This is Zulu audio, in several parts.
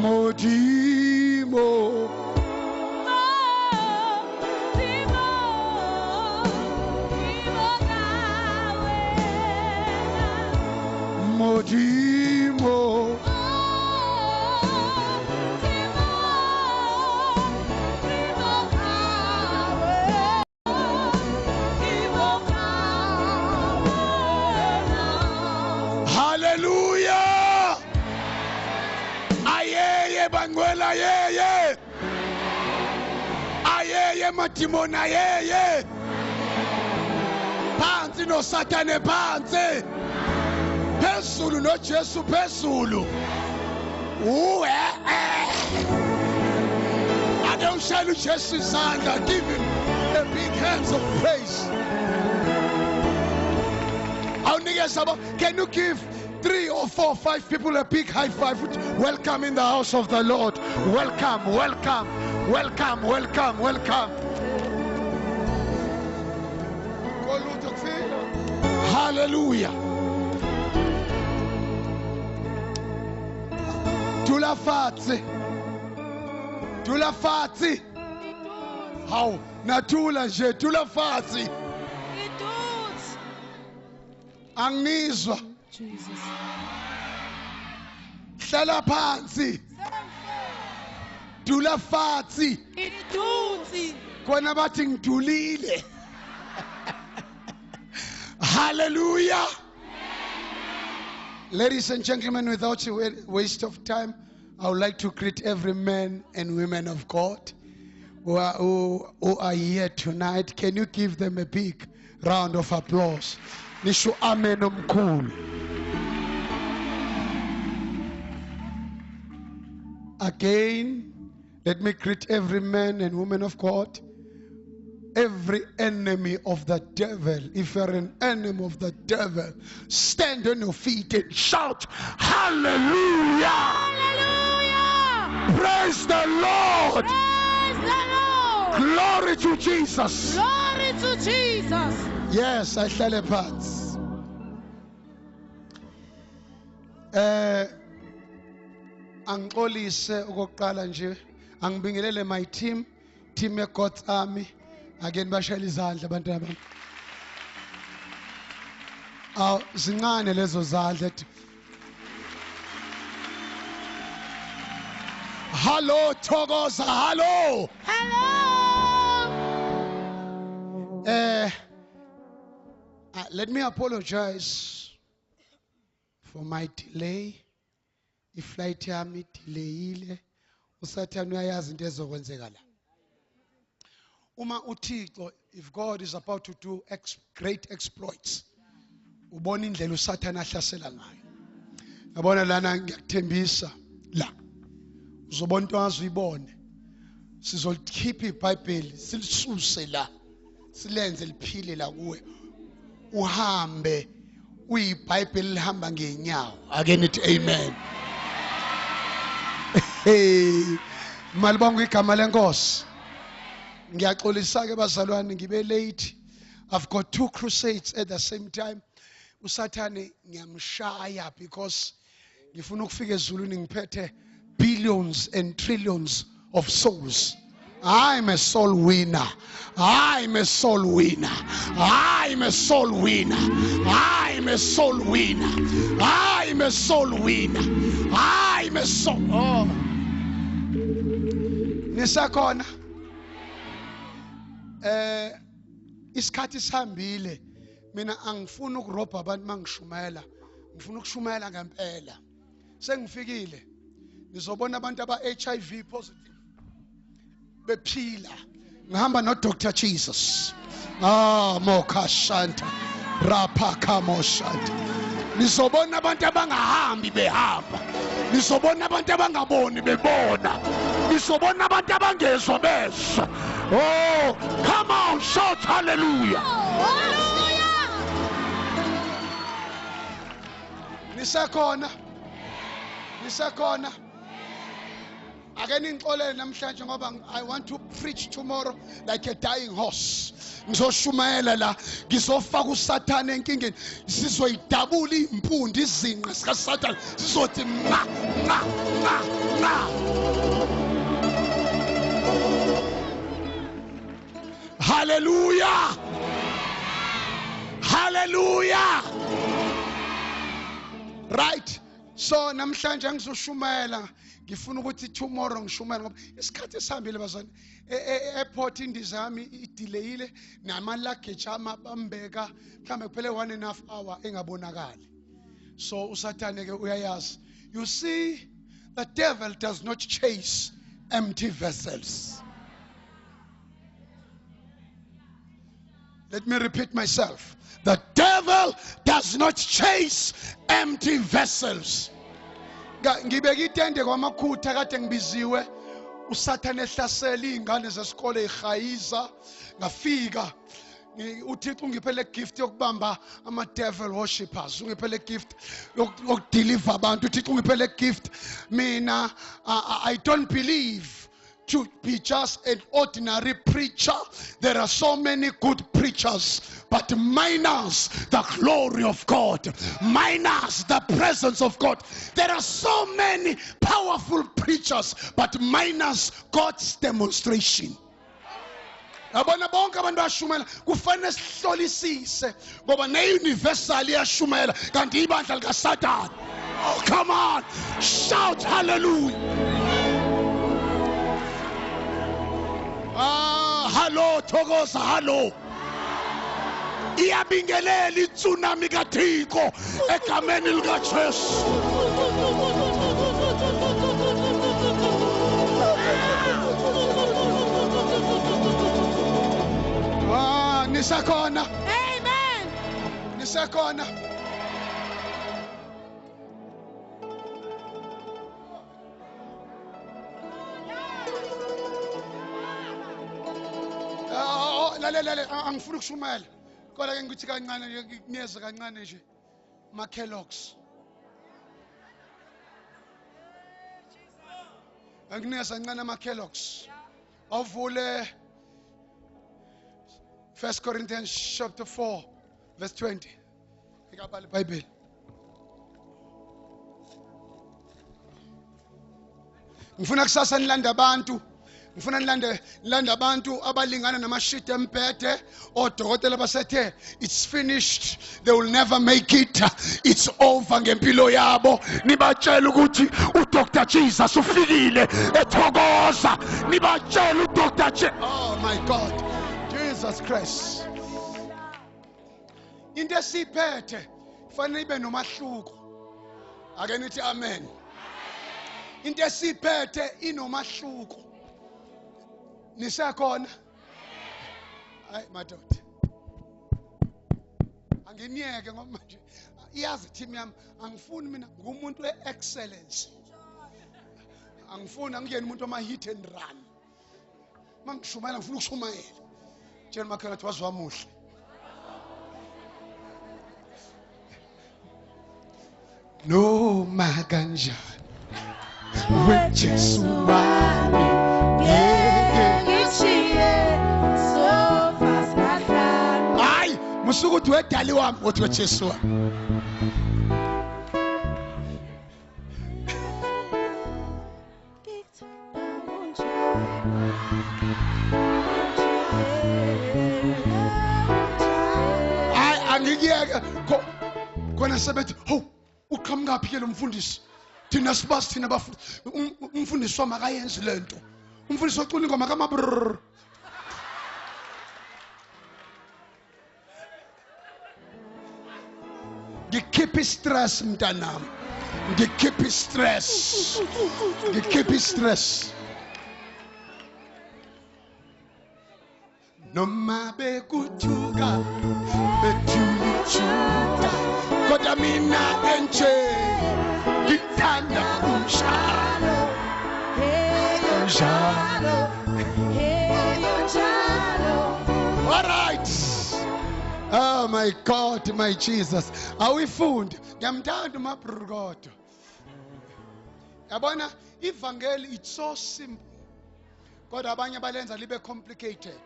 Modimo. Modimo. Hallelujah. Ayeye bangwela yeye. Ayeye matimona yeye. Phansi no Satane phansi. Phezulu no Jesu phezulu. Ake ushaya uJesu isandla. Give him a big hands of praise. Can you give 3 or 4 or 5 people a big high five? Welcome in the house of the Lord. Welcome, welcome, welcome, welcome, welcome. Hallelujah. Tulafatsi. Tulafatsi. How? Natula je tulafatsi. Angizwa. Jesus. Hlala phansi. Dula phansi. Idutsi. Kona bathi ngidulile. Hallelujah. Ladies and gentlemen, without a waste of time, I would like to greet every man and women of God who are here tonight. Can you give them a big round of applause? Nishu amen omkhulu. Again, let me greet every man and woman of God, every enemy of the devil. If you're an enemy of the devil, stand on your feet and shout, Hallelujah! Hallelujah! Praise the Lord! Praise the Lord! Glory to Jesus! Glory to Jesus! Yes, I shall apart. Angixolise okokuqala nje angibingelele my team God's Army. Again bashayela izandla abantwana bami. Zincane lezo zandla. Hello Thokoza, hello. Hello. Let me apologize for my delay. Iflight yami delayile. Usathane uyayazi into ezokwenzeka la. Uma uThixo, if God is about to do great exploits, ubona indlela uSathane ahlasela ngayo. Yabona lana ngiyakuthembisa la. Uzobona into azuyibone. Sizolikhipha iBhayibheli silisuse la. Silenze liphile la kuwe. Uhambe uyiBhayibheli lihamba ngenyawo. Ake nithi amen. Hey, malibonga igama lenkosi. Ngiyaxolisa ke bazalwane ngibe late. I've got 2 crusades at the same time. Usathane ngiyamshaya because ngifuna ukufika ezulwini ngiphethe billions and trillions of souls. I'm a soul winner. I'm a soul winner. I'm a soul winner. I'm a soul winner. I'm a soul winner. I'm a soul. Oh. Nisakhona. Isikhathi sihambile. Mina angifuni ukurobha abantu mangishumayela. Ngifuna ukushumayela ngempela. Sengifikile. Nizobona abantu aba HIV positive. Bephila. Ngihamba no Dr. Jesus. Moka Shanta. Rapa Kamo Shanta. Nizobona abantu abangahambi behamba. Nizobona abantu abangaboni bebona. Nizobona abantu abangezwa bezwa. Oh, come on, shout hallelujah. Hallelujah. Nisakhona. Nisakhona. Again ngixolele namhlanje ngoba I want to preach tomorrow like a dying horse. Ngizoshumayela la, ngizofaka uSathane enkingeni. Sizoyidabula impundi izinqa sikaSathane. Sizothi nga nga nga nga Hallelujah. Hallelujah. Right. So namhlanje ngizoshumayela ngifuna ukuthi tomorrow ngishumayela ngoba isikhathi esihambile bazana airport indiza yami idelayile nama luggage ama bambeka mhlambe kuphele 1.5 hour engabonakali. So usathane ke uyayazi. You see, the devil does not chase empty vessels. Let me repeat myself. The devil does not chase empty vessels. Ngibeka itende kwamakhutha kade ngibiziwe usathane ehlasela izingane zesikole eGayiza ngafika uThixo ungiphele gift yokubamba ama devil worshippers ungiphele gift yokudeliver abantu uThixo ungiphele gift mina I don't believe to be just an ordinary preacher. There are so many good preachers, but minus the glory of God, minus the presence of God. There are so many powerful preachers, but minus God's demonstration. Abona bonke abantu bashumayela kufanele sihlolisise ngoba ne-universal iyashumayela kanti ibandla likaSathane. Oh, come on, shout hallelujah. Hello, Thokoza, hello. Iyabingelela itsunami kaThixo egameni likaJesu. Nisakhona. Amen. Nisakhona. Lalela angifuni ukushumayela kodwa ke ngithi kancane ngiyeza kancane nje Kellogg's angineza kancane Kellogg's awuvule 1 Corinthians chapter 4 verse 20 ikabhala iBhayibheli ngifuna kusasa nilanda abantu ngifuna nilanda abantu abalingana namashiti empethe odokotela basethe it's finished, they will never make it, it's over ngempilo yabo. Nibatshela ukuthi uDr Jesus ufikile eThokoza. Nibatshela uDr Jesus. Oh my God, Jesus Christ. Into esiphethe fanele ibe nomahluko. Ake nithi amen. Into esiphethe inomahluko. Nisakhona? Hayi madoda. Angiyeke ngoba manje iyazi team yami angifuni mina ngumuntu weexcellence. Angifuni angiyeni umuntu wama hit and run. Mangishumayela ngifuna ukushumayela. Tshela makhela ukuthi wazwa muhle. No makanjani weJesu wami. Hayi musuku uthi wedali wami uthi weJesu wami. Hayi angikiyeke khona sebethi ho uqhamukapi ke lo mfundisi. Thina sibazi thina bafundi umfundisi wami akayenzi lento. Umfundisi ocula ingoma kamabrr. Ngikhipha stress mntanami. Ngikhipha stress. Ngikhipha stress. Noma bekuthuka bethuka kodwa mina enje ngithanda umshado. All right. Oh my God, my Jesus. Awifundi ngiyamthanda uMabrukodo. Yabona ivangeli it's so simple. Kodwa abanye balenza libe complicated.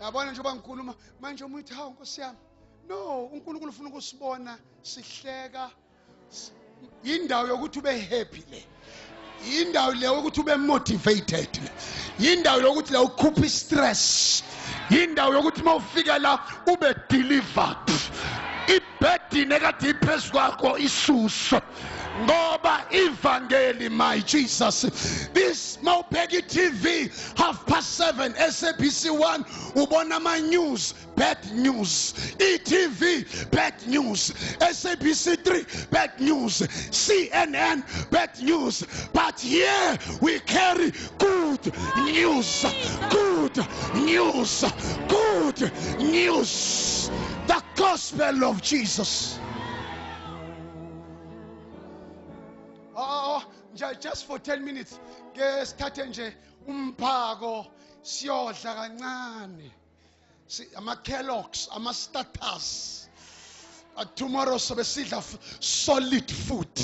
Yabona njengoba ngikhuluma manje umuntu hawu Nkosi yami. No, uNkulunkulu ufuna ukusibona sihleka. Indawo yokuthi ube happy le. Indawo le ukuthi ube motivated. Indawo yokuthi la ukhupha stress. indawo yokuthi mawufika la ube delivered. Ibhedini ekade iphezu kwakho isuso ngoba ivangeli, my Jesus. This Mawubheka TV 7:30 SABC1 ubona ama news, bad news. ETV, bad news. SABC3, bad news. CNN, bad news. But here we carry good news. Good news. Good news. The gospel of Jesus. Just for 10 minutes. Ke sithathe nje umphako siyodla kancane. Ama Kellogg's, ama starters. Tomorrow sobe sidla solid food.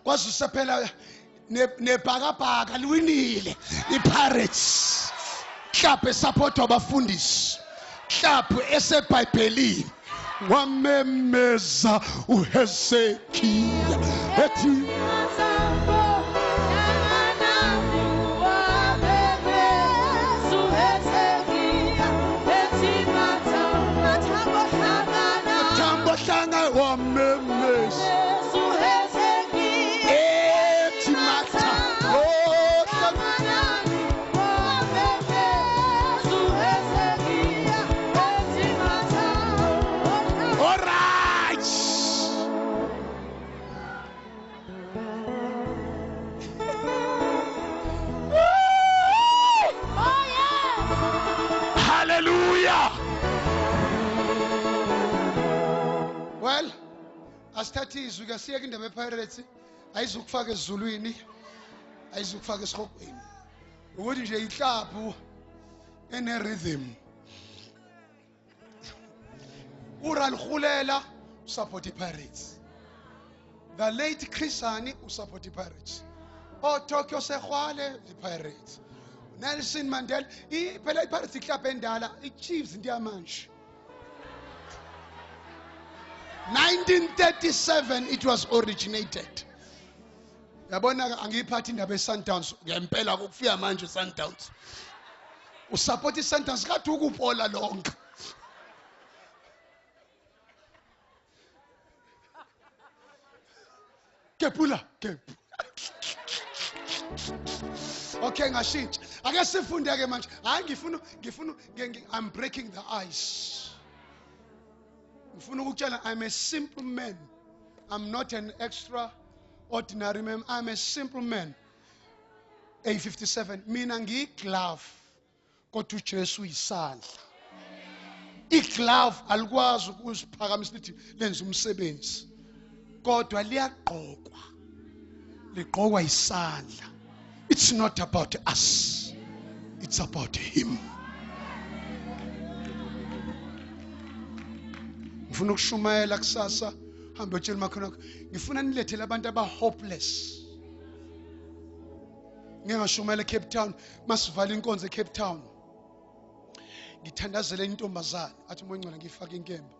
Kwazi usephela nebhakabhaka liwinile iPirates. Mhlawumbe support abafundisi. Mhlawumbe eseBhayibhelini. Wamemeza uHezekiya ethi Mathambo hlanga wamemeza ethi mathambo Well, asithatha izwi ke siye indaba ePirates ayizukufaka ezulwini, ayizukufaka esikhokweni. Ukuthi nje ihlaphu ene rhythm. Uralhulela support iPirates. The late Chris Hani support iPirates. Tokyo Sehwale iPirates. Nelson Mandela phela iPirates iklaphu endala iChiefs into yamanje. 1937 it was originated. Yabona angiyiphathi indaba eSundowns ngempela ukufika manje eSundowns. Usupport iSundowns kathi ukupola lonke. Kepula. Okay, ngashintsha. Ake sifunde ke manje. Hayi ngifuna I'm breaking the ice. I'm a simple man. I'm not an extraordinary man. I'm a simple man. A57. Mina ngiyiglove kodwa uJesu uyisandla. Iglove alikwazi ukusiphakamisa lithi lenza umsebenzi. Kodwa liyagqokwa. Ligqokwa isandla. It's not about us. It's about him. Ngifuna ukushumayela kusasa hambe utshela makhona ngifuna nilethele abantu aba hopeless. Ngingashumayela eCape Town, masivala inkonzo eCape Town. Ngithandazele intombazana athi moyingcola ngifaka inkemba.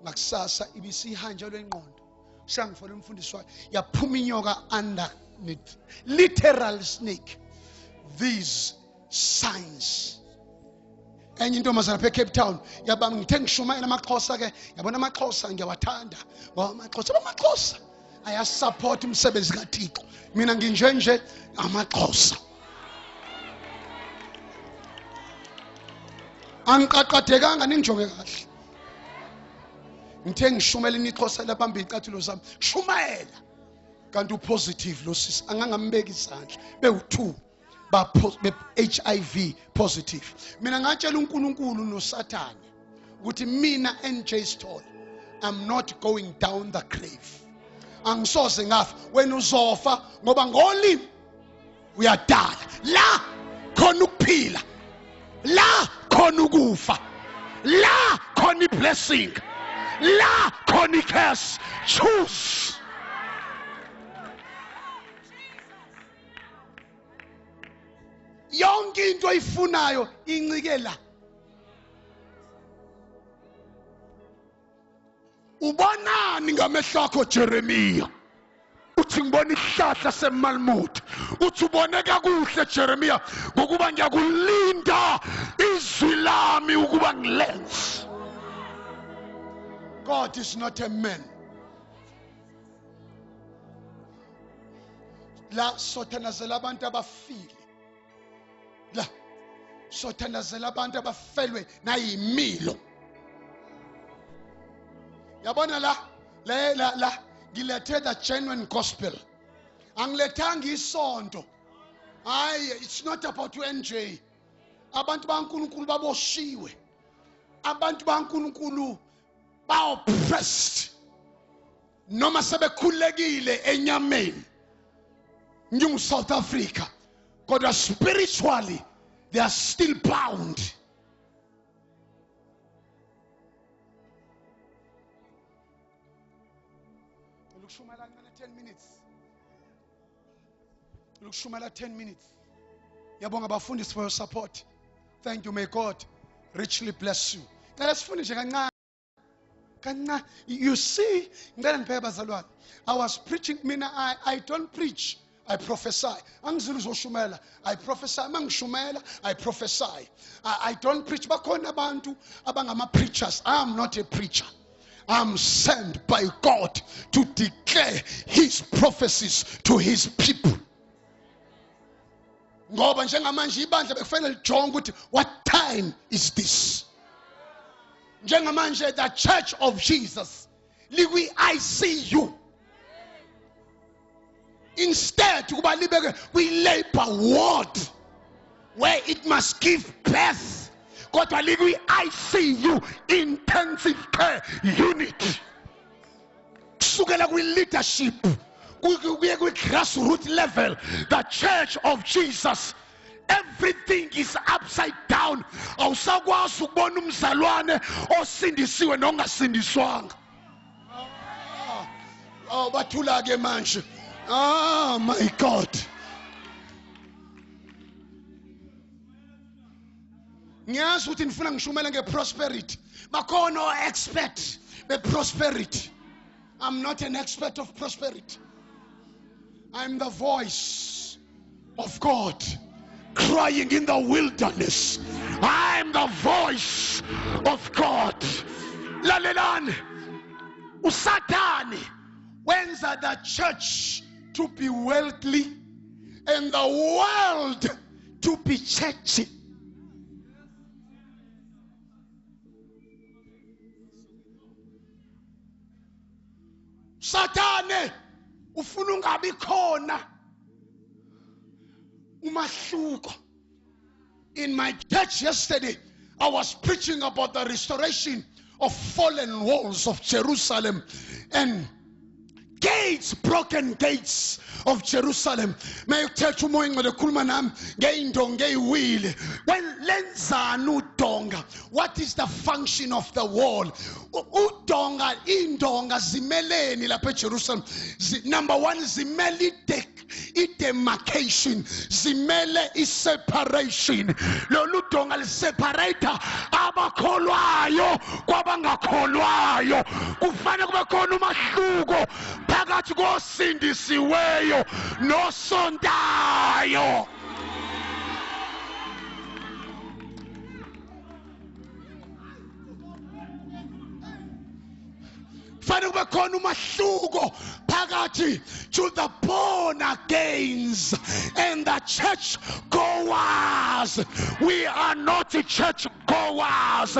Ngakusasa ibisihanja lwengqondo. Shangifola umfundisi wayo yaphuma inyoka underneath. Literal snake. These signs. Enye intombazana phe Cape Town yaba ngithe ngishumayela amaXhosa ke yabona amaXhosa ngiyawathanda ngoba amaXhosa ayasupport umsebenzi kaThixo. Mina nginjenje amaXhosa. Angiqaqadekanga ningijonge kahle. Ngithe ngishumela inixhosa labamba icathulo zami. Shumayela. Kanti upositive lo sisi angangambeki isandla. Be2 ba HIV positive. Mina ngatshela uNkulunkulu noSathane ukuthi mina NJ Stall I'm not going down the grave. Angisoze ngafa wena uzofa ngoba ngolimi uyadala. La khona ukuphila. La khona ukufa. La khona blessing. La khona curse. Choose. Yonke into oyifunayo incike la. Ubonani ngamehlo akho Jeremiya? uthi ngibona isihlahla semalmut, uthi uboneka kuhle Jeremiah ngokuba ngiyakulinda izwi lami ukuba ngilenze. God is not a man. La sothandazela abantu abafile. La sothandazela abantu abafelwe nayimilo. Yabona la ngilethe the genuine gospel. Angilethanga isonto. Hayi, it's not about NJ. Abantu baNkulunkulu baboshiwe. Abantu baNkulunkulu ba-oppressed. Noma sebekhulekile enyameni. New South Africa. Kodwa spiritually they are still bound. Look, Shumala, 10 minutes. Look, Shumala, 10 minutes. Yabonga bafundisi for your support. Thank you. May God richly bless you. Now let's finish. You see, I was preaching. I don't preach. I prophesy. I prophesy. I prophesy. I don't preach. Abangama preachers. I'm not a preacher. I'm sent by God to declare His prophecies to His people. What time is this? The Church of Jesus. I see you. Instead, we labor word where it must give birth. God, I see you. Intensive care unit. Leadership. Grassroots level. The Church of Jesus. Everything is upside down. Oh, batulage manje. Oh my God. Ngiyazi ukuthi nifuna ngishumele ngeprosperity. Bakhona expert beprosperity. I'm not an expert of prosperity. I'm the voice of God crying in the wilderness. I'm the voice of God. Lalelani. Usatani wenza the church to be worldly and the world to be churchy. Satane ufuna ungabi khona umahluko. In my church yesterday, I was preaching about the restoration of fallen walls of Jerusalem and gates, broken gates of Jerusalem. May you tell to moing with the kulmanam gain donge wheel. When lenzanu donga, what is the function of the wall? Udonga indonga zimeleni la pe Jerusalem. Number one, zimeli demarcation. Zimele is separation. Lolu donga li separator abakholwayo kwabangakholwayo. Kufana kube khona umahluko phakathi kosindisiweyo nosondayo. Fana kube khona umahluko phakathi to the born agains and the church goers. We are not church goers,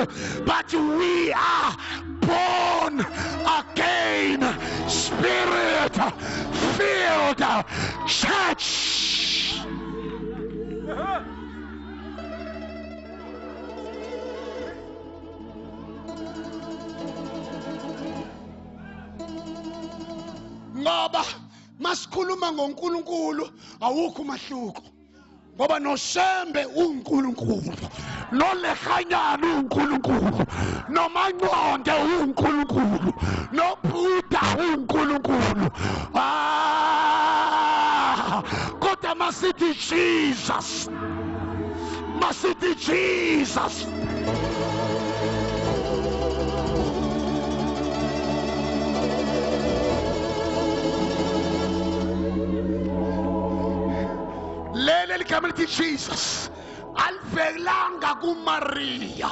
but we are born again, spirit filled church. Ngoba masikhuluma ngoNkulunkulu awukho umahluko. Ngoba noShembe uNkulunkulu, noLehanyana uNkulunkulu, noManqonde uNkulunkulu, noBuddha uNkulunkulu. Kodwa masithi Jesus. Masithi Jesus. leli gama lithi Jesus alivelanga kuMaria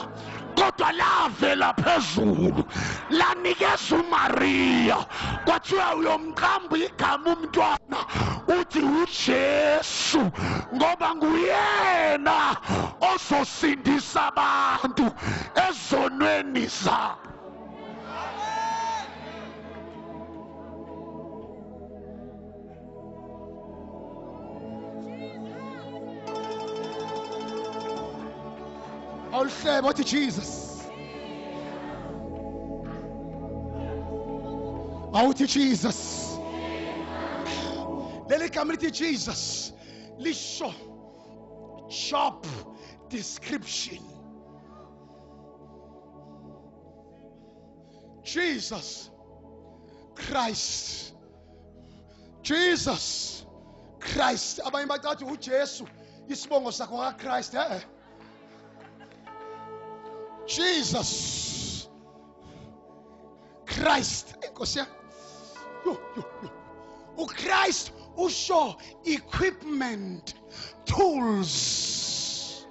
kodwa lavela phezulu lanikeza uMaria kwathiwa uyomqamba igama umntwana uthi uJesu ngoba nguyena ozosindisa abantu ezonweni zabo. Awuhlebe wathi Jesus. Awuthi Jesus. Leli gama lithi Jesus lisho job description. Jesus Christ. Jesus Christ. Abanye bacathi uJesu isibongo sakho kaChrist. Jesus Christ. Enkosi uChrist usho equipment, tools.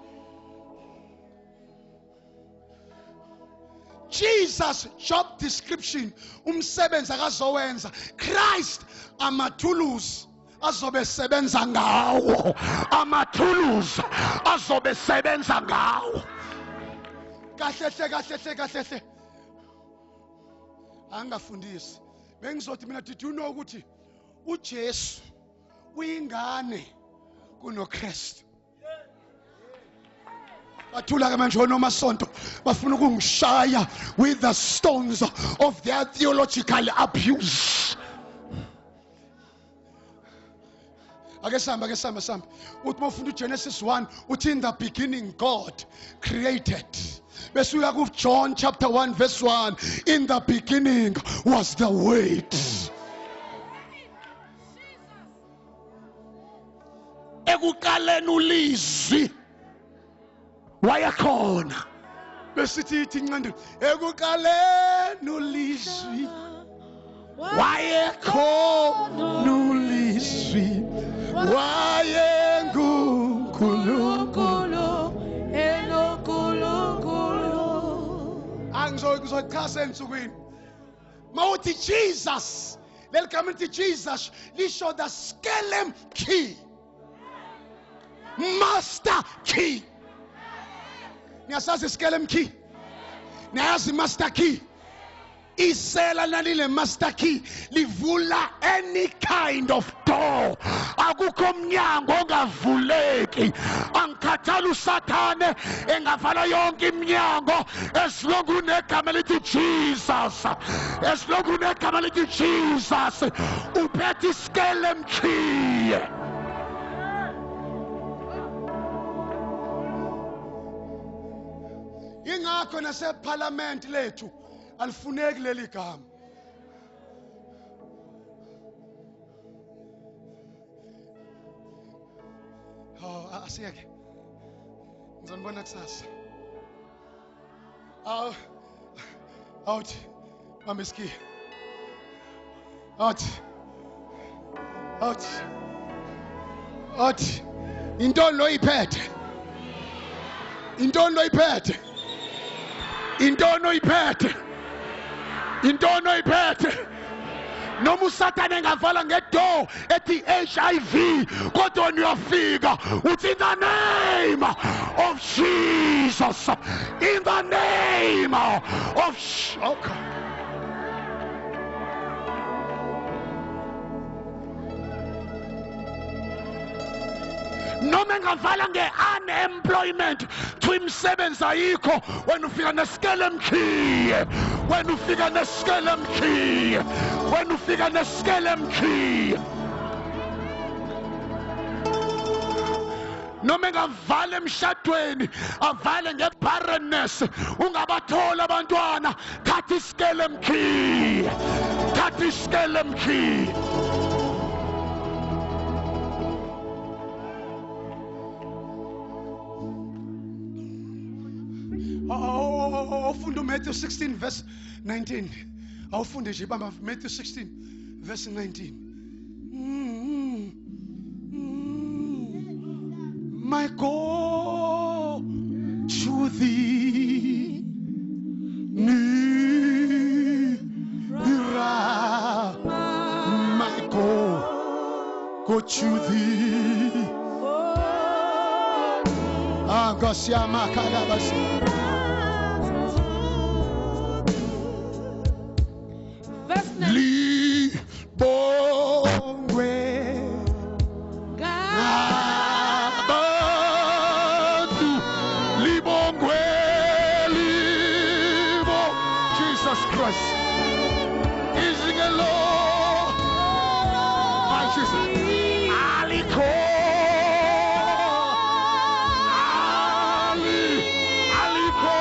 Jesus job description umsebenzi akazowenza. Christ amathuluzi azobe sebenza ngawo. Amathuluzi azobe sebenza ngawo. Kahle angafundisi bengizothi mina did you know ukuthi uJesu uyingane kunoKristu. Bathula ke manje onomasonto bafuna ukungishaya with the stones of their theological abuse. Ake samba uthi mawufunda uGenesis 1 uthi in the beginning God created. Bese uya ku John chapter 1 verse 1 in the beginning was the word. Ekuqaleni ulizwi wayekhona. Besithi incandile ekuqaleni ulizwi wayekhona ulizwi wayenguNkulunkulu enonkulunkulu. Angizochasa ensukwini mawuthi Jesus leli gama lithi Jesus lisho the skelem key, master key. Niyasazi skelem key? Niyazi master key? Isela nalile master key livula any kind of door. Akukho mnyango ongavuleki. Angikhathali uSathane engavala yonke iminyango esilongu unegama lithi Jesus. Esilongu unegama lithi Jesus uphethe iskelem key. Ingakho naseparliament lethu alifuneki leli gama. Asiyeke ngizonibona kusasa. Out mameski out intoni lo iphethe, intoni lo iphethe, intoni oyiphethe, intoni oyiphethe. Noma uSathane engavala ngedoor ethi HIV kodwa uyafika uthi in the name of Jesus, in the name of okay. Noma engavala nge-unemployment to imisebenzi ayikho wena ufika neskelem key, wena ufika neskelem key, wena ufika neskelem key. Noma engavala emshadweni avale ngebarrenness ungabathola abantwana, thatha iskelem key, thatha iskelem key. Awufunda Matthew 16 verse 19. Awufunde nje bamba Matthew 16 verse 19. my go to thee, my go to thee. Ah, Gosiyama Kalabasi. Verse 9. Libongwe Nabantu Libongwe Libo Jesus Christ Isn't it Lord My Jesus Aliko Aliko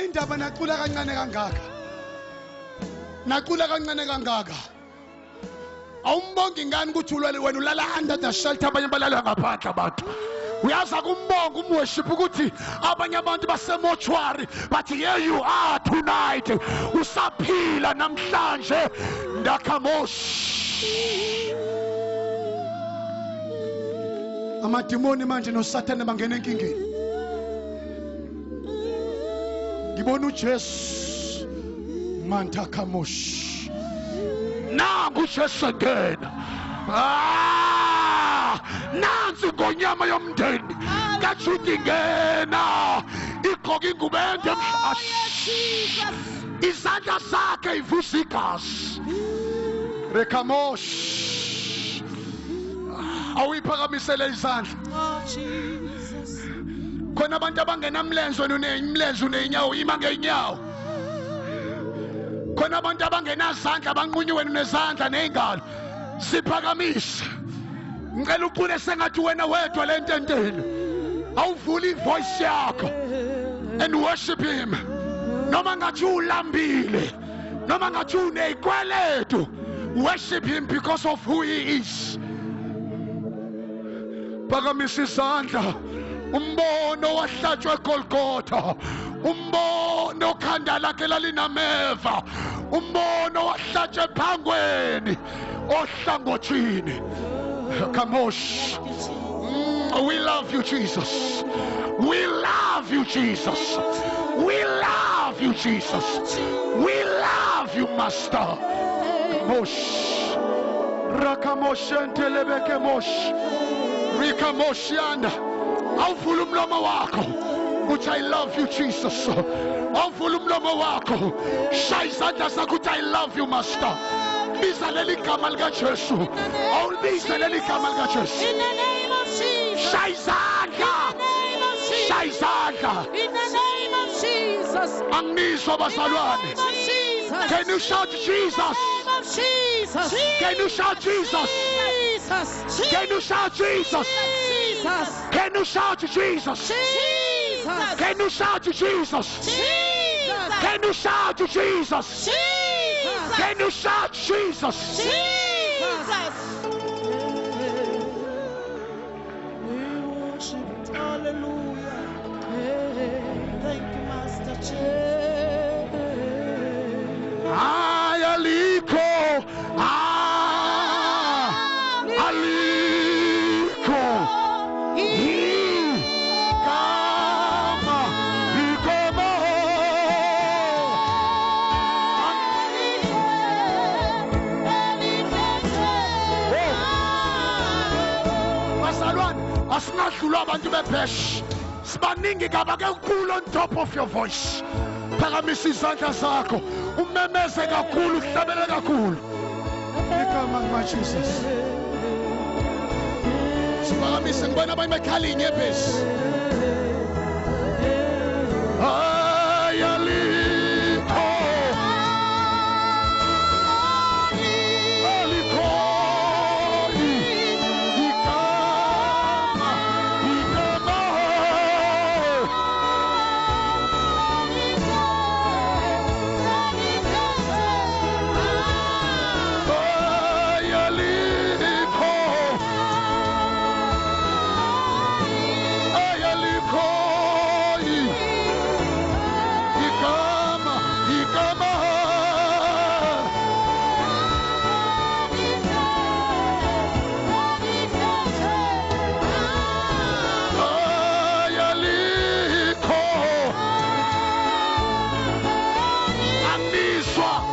Ikama Nacula kancane kangaka nacula kancane kangaka awumbonga ingane ukuthi ulwele wena ulala under the shelter abanye balala ngaphandle abantu uyaza kumbonga umworship ukuthi abanye abantu basemochwari but here you are tonight usaphila namhlanje ndakamoshi amadimoni manje noSathane bangena enkingeni ngibona uJesu manta kamosh nangu uJesu ngena nansi ngonyama yomndeni kajuti ngena igqoka ingubo ende izandla zakhe ivusa igazi rekamosh awiphakamisele izandla khona abantu abangenamlenze unemlenze unenyawo ima ngeenyawo khona abantu abangenazandla banqunyiwe nezandla nezingalo siphakamise ngicela uqule sengathi wena wedwa lententeni awuvula ivoice yakho and worship him noma ngathi ulambile noma ngathi unezikweletu worship him because of who he is phakamisa izandla umbono wahlatshwe eGolgotha umbono khanda lakhe lalinameva umbono wahlatshwe ephangweni ohlangothini kamosh we love you Jesus we love you Jesus we love you Jesus we love you Master kamosh rakamoshentele mosh rikamoshianda awuvula umlomo wakho uthi I love you Jesus awuvula umlomo wakho shaya izandla zakho uthi I love you Master biza leli gama lika Jesu awulibize leli gama lika Jesu In the name of Jesus. shaya izandla shaya izandla In the name of Jesus. angizwa bazalwane can you shout Jesus Jesus. can you shout Jesus Jesus. can you shout Jesus Jesus. can you shout Jesus Jesus. can you shout Jesus Jesus. can you shout Jesus Jesus. can you shout Jesus Jesus. We worship, hallelujah. Thank you, Master Aliko aliko kama ikoma bazalwane asingadlula abantu bephesh sibaningi kabake ukukhulu on top of your voice phakamisa izandla zakho umemeze kakhulu uhlabele kakhulu igama likaJesus siphakamise ngibona abanye bekhala inyembezi ayaliko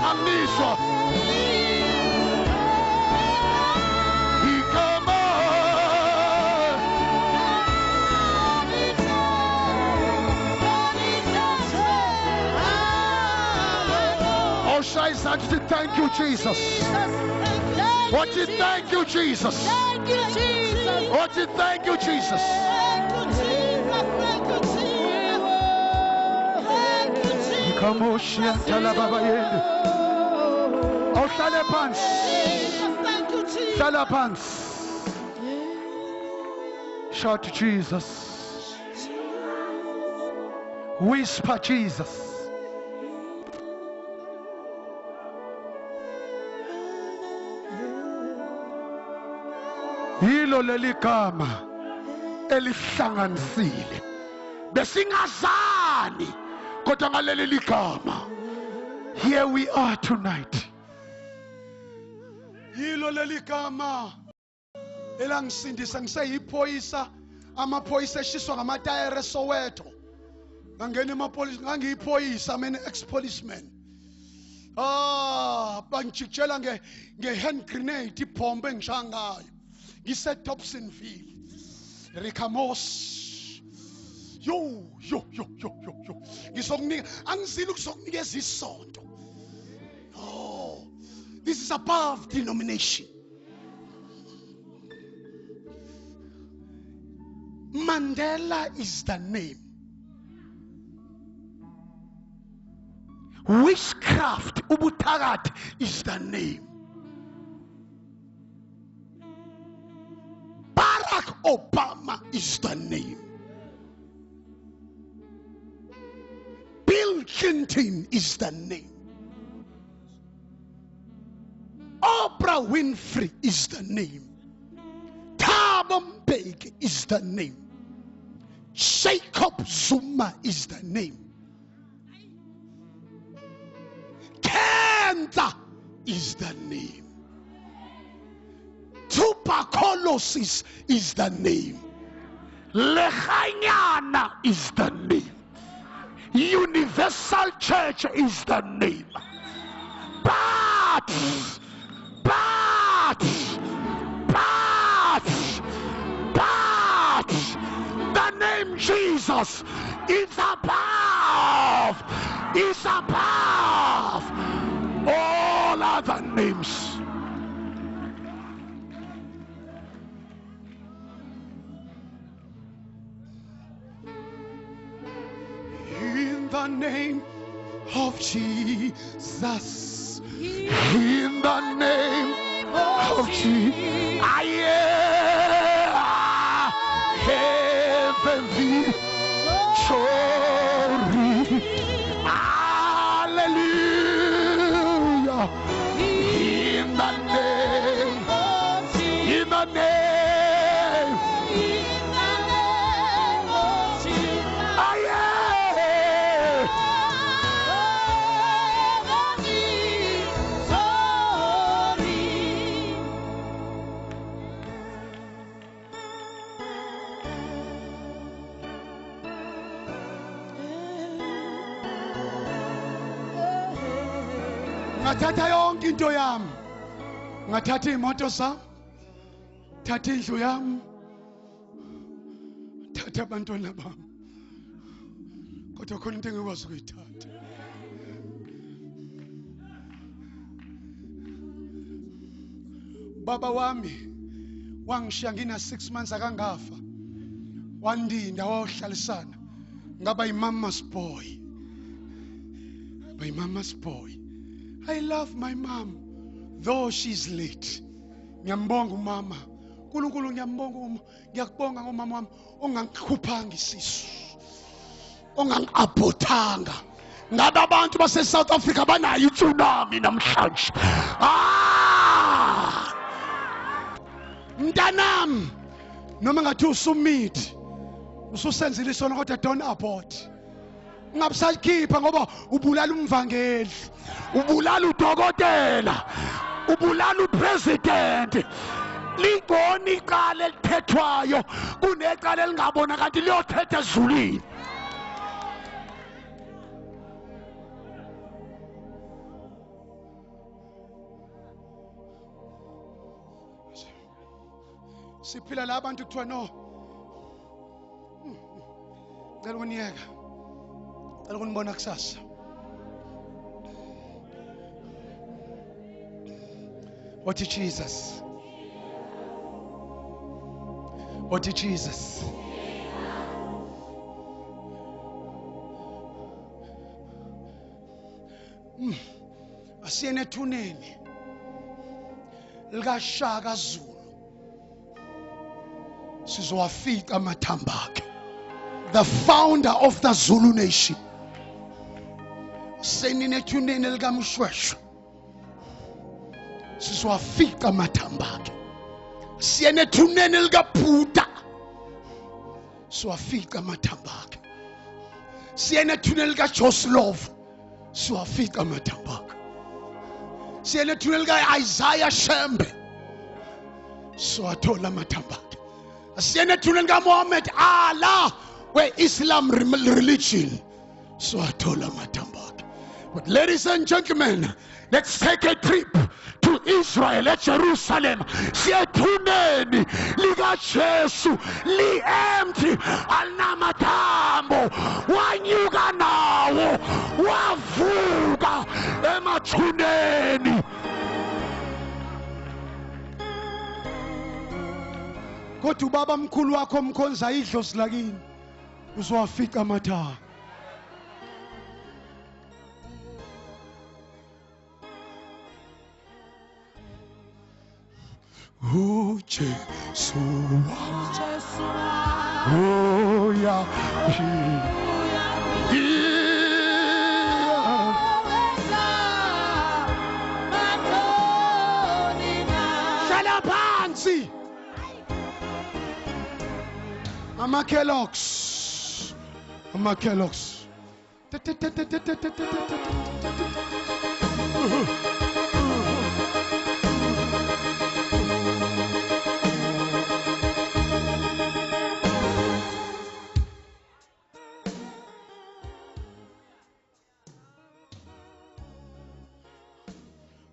Angizwa. Igama. Oh, shall I say thank you, Jesus? What you thank you, Jesus? Thank you, Jesus. What you thank you, Jesus? Thank you, Jesus. Thank you, Jesus. Thank you, Jesus. Ikamoshia talababa yende. Oh, hlale phansi. Jesus, thank you, Jesus. Hlala phansi. Shout to Jesus. Whisper Jesus. Hilo leli gama elihlanganisile. Besingazani kodwa ngaleli ligama. Here we are tonight. Hilo leli gama elangisindisa ngiseyiphoyisa, amaphoyisa eshiswa ngamatayere eSoweto. Ngangena emapolisa, ngangiyiphoyisa mina ex-policeman. Bangijikela nge-hand grenade, ibhombe engishaya ngayo. Ngise-Dobsonville. Rikamos. Yo. Ngizokunika, angizile ukuzokunikeza isonto. Oh. This is above denomination. Mandela is the name. Witchcraft, ubutarat, is the name. Barack Obama is the name. Bill Clinton is the name. Oprah Winfrey is the name. Thabo Mbeki is the name. Jacob Zuma is the name. Kenta is the name. Tuberculosis is the name. Lechanyana is the name. Universal Church is the name. But the name Jesus is above all other names. In the name of Jesus, in the name of Jesus, I am heaven victory. Hallelujah. In the name, in the name. Ngathatha yonke into yami, ngathatha imoto zami, thatha indlu yami, thatha abantwana bami, kodwa khona into engikwazi ukuyithatha. Baba wami wangishiya ngina 6 months akangafa, wandinda wayohlalisana, ngaba yimama's boy. My mama's boy. I love my mom, though she's late. Ngiyambonga umama. Nkulunkulu ngiyambonga, ngiyakubonga ngomama wami ongangikhuphanga isisu. Ongangiabortanga. Ngabe abantu base South Africa banayo itsunami namhlanje. Mntanami, noma ngathi usumithi, ususenzile isono kodwa don't abort. Ungabusakhipha ngoba ubulala umvangeli, ubulala udokotela, ubulala upresident. Lingoni icala elithethwayo kunecala elingabona kanti liyothetha ezulwini. siphila la abantu kuthiwa no cela ukuniyeka cela ukunibona kusasa what is Jesus what is Jesus asiyene ethuneni likaShaka Zulu sizowafika amathamba akhe the founder of the Zulu nation senine ethuneni likaMshweshwe sizowafika amathamba akhe siyene ethuneni likaBhuda sizowafika amathamba akhe siyene ethuneni likaJoselov siwafika amathamba akhe siyene ethuneni lika-Isaiah Shembe siwathola amathamba akhe siyene ethuneni likaMuhammad Allah we-Islam religion siwathola amathamba akhe. But ladies and gentlemen, let's take a trip to Israel at Jerusalem. Siyethuneni likaJesu li-empty alinamathambo wanyuka nawo wavuka emathuneni. Kodwa ubaba mkhulu wakho mkhonza idlozi lakini uzowafika amathamba. Jesu oh ya Shala phansi Kellogg's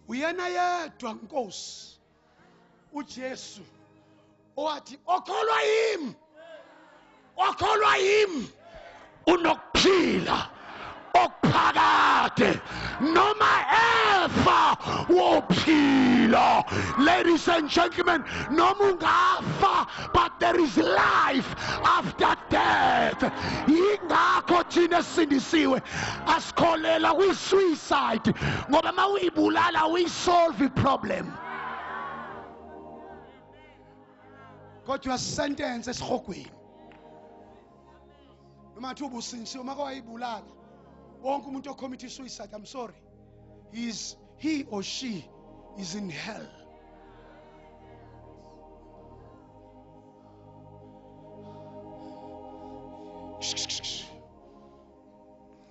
uyena yedwa Nkosi uJesu owathi okholwa yimi unokuphila okuphakade noma efa wophila. Ladies and gentlemen, noma ungafa but there is life after death. Yingakho thina sindisiwe asikholela kwi-suicide ngoba ma uyibulala uyisolve i-problem. Kodwa sentence esihogweni noma athi ubusinsiwe uma kwayibulala wonke umuntu ocommit suicide, I'm sorry, he or she is in hell.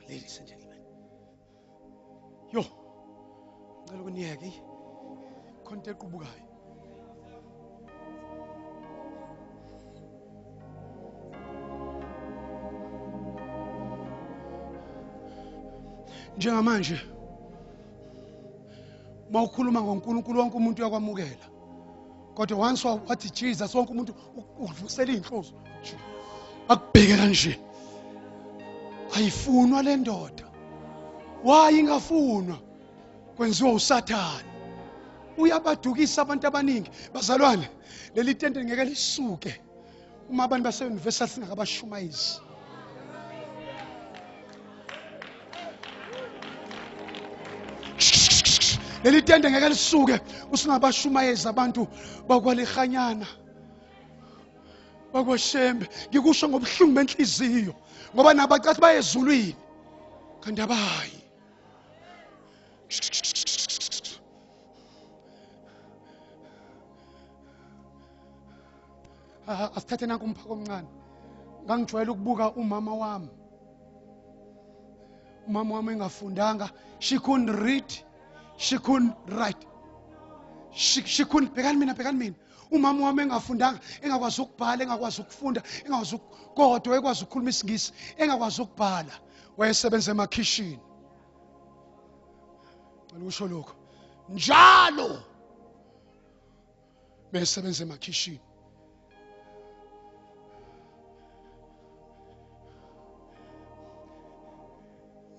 Ladies and gentlemen, yo ngicela ukuniyeke ikhonto equbukayo. Njengamanje mawukhuluma ngoNkulunkulu wonke umuntu uyakwamukela, kodwa once wathi Jesus wonke umuntu uvusela inhloso akubheke kanje. Ayifunwa le ndoda, wayi ingafunwa, kwenziwa uSathane. Uyabadukisa abantu abaningi. Bazalwane, leli tente ngeke lisuke uma abantu base-Universal singakabashumayisi. Leli tente ngeke lisuke usingabashumayeza abantu bakwalehanyana bakwaShembe. Ngikusho ngobuhlungu benhliziyo ngoba nabacathi bayezulwini kanti abayi. Asithathe nanku umphako omncane. Ngangijwayele ukubuka umama wami. Umama wami engafundanga, she couldn't read, she couldn't write. She couldn't, bekani mina. Umama wami engafundanga, engakwazi ukubhala, engakwazi ukufunda, engakwazi ukukodwa, ekwazi ukukhuluma isiNgisi, engakwazi ukubhala. Wayesebenza emakhishini. Ngisho lokho. Njalo besebenza emakhishini.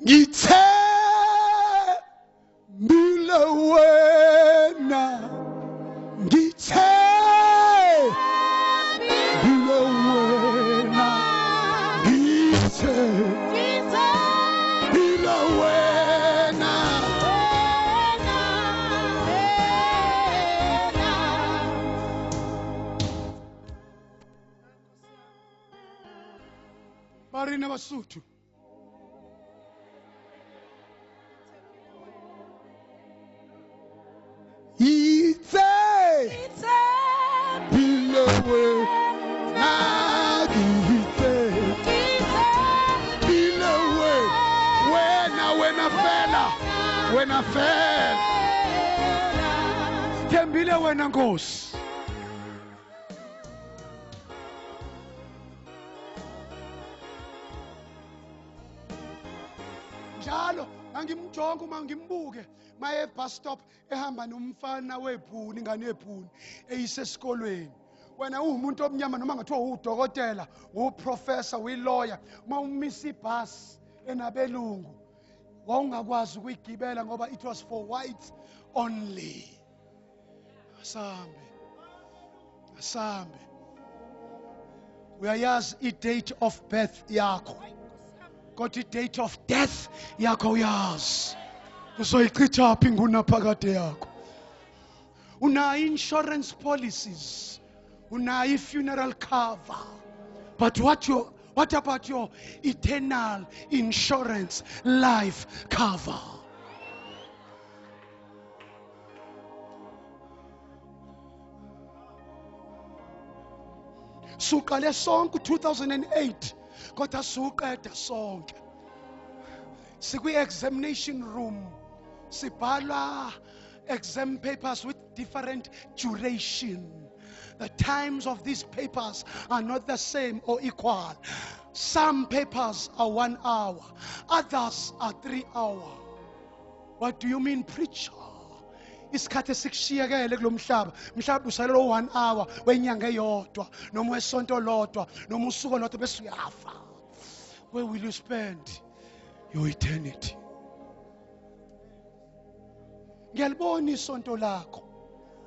ngithembile wena ngithembile wena ngithembile wena barina basuthu wena fela thembile wena Nkosi njalo ngangimjonga uma ngimbuke maye bus stop ehamba nomfana weBhuni ingane yeBhuni eyisesikolweni wena umuntu omnyama noma ngathiwa udokotela uprofessor uyilawyer uma umisa ibus enabelungu wawungakwazi ukuyigibela ngoba it was for whites only asambe uyayazi i-date of birth yakho kodwa i-date of death yakho uyazi uzoyichitha phi ngunaphakade yakho unayo insurance policies unayo funeral cover but what about your eternal insurance life cover? Suqale sonke 2008 kodwa suqeda sonke. Sikwi examination room sibhala exam papers with different duration. The times of these papers are not the same or equal. Some papers are 1 hour, others are 3 hours. What do you mean, preacher? Isikhathi esikushiyekele kulomhlaba mhlawumbe usalelo 1 hour wenyanga eyodwa noma wesonto lodwa noma usuku lodwa bese uyafa. Where will you spend your eternity? Ngiyalibona isonto lakho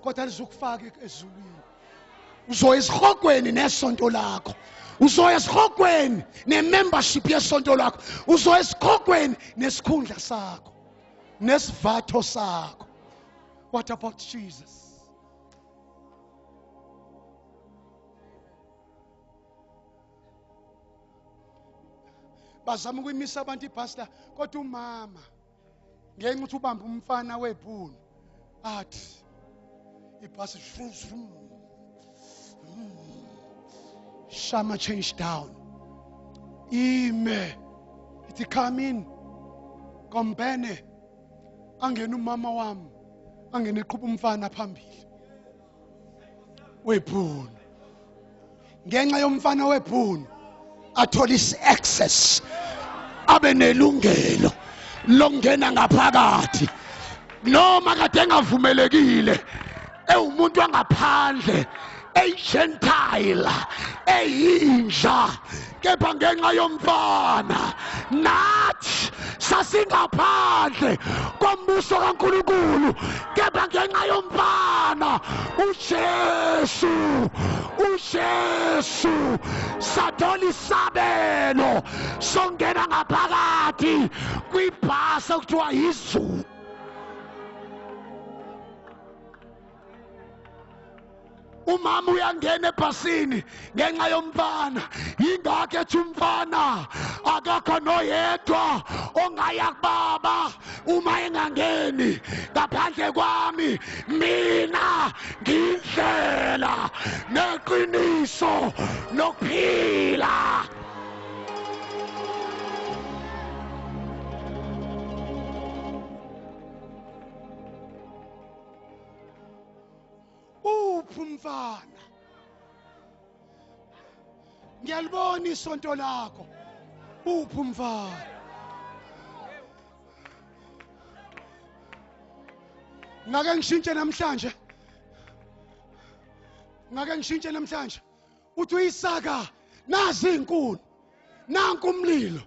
kodwa lizokufaka ezulwini. Uzoya esihogweni nesonto lakho. Uzoya esihogweni nemembership yesonto lakho. Uzoya esihogweni nesikhundla sakho nesivatho sakho. What about Jesus? Bazama ukuyimisa abantu ipastor kodwa umama ngenxa ukuthi ubamba umfana weBhuni athi ipastor Shama change down. Ime. Ithi come in. Kombene. Angena umama wami. Angena eqhuba umfana phambili. weBhuni. Ngenxa yomfana weBhuni athola access. Abe nelungelo lokungena ngaphakathi. Noma kade engavumelekile. Ewumuntu wangaphandle. Gentile, eyinja, kepha ngenxa yomfana nathi sasingaphandle kombuso kaNkulunkulu kepha ngenxa yomfana uJesu sathola isabelo songena ngaphakathi kwibhasi okuthiwa yiZulu. Umama uyangena ebhasini ngenxa yomfana. Yingakho ethi umfana akakho noyedwa ongaya kubaba uma engangeni ngaphandle kwami. Mina ngiyindlela neqiniso nokuphila. Umfana ngiyalibona isonto lakho uphi umfana ngake ngishintshe namhlanje uthi uyisaka nazi inkuni nanku umlilo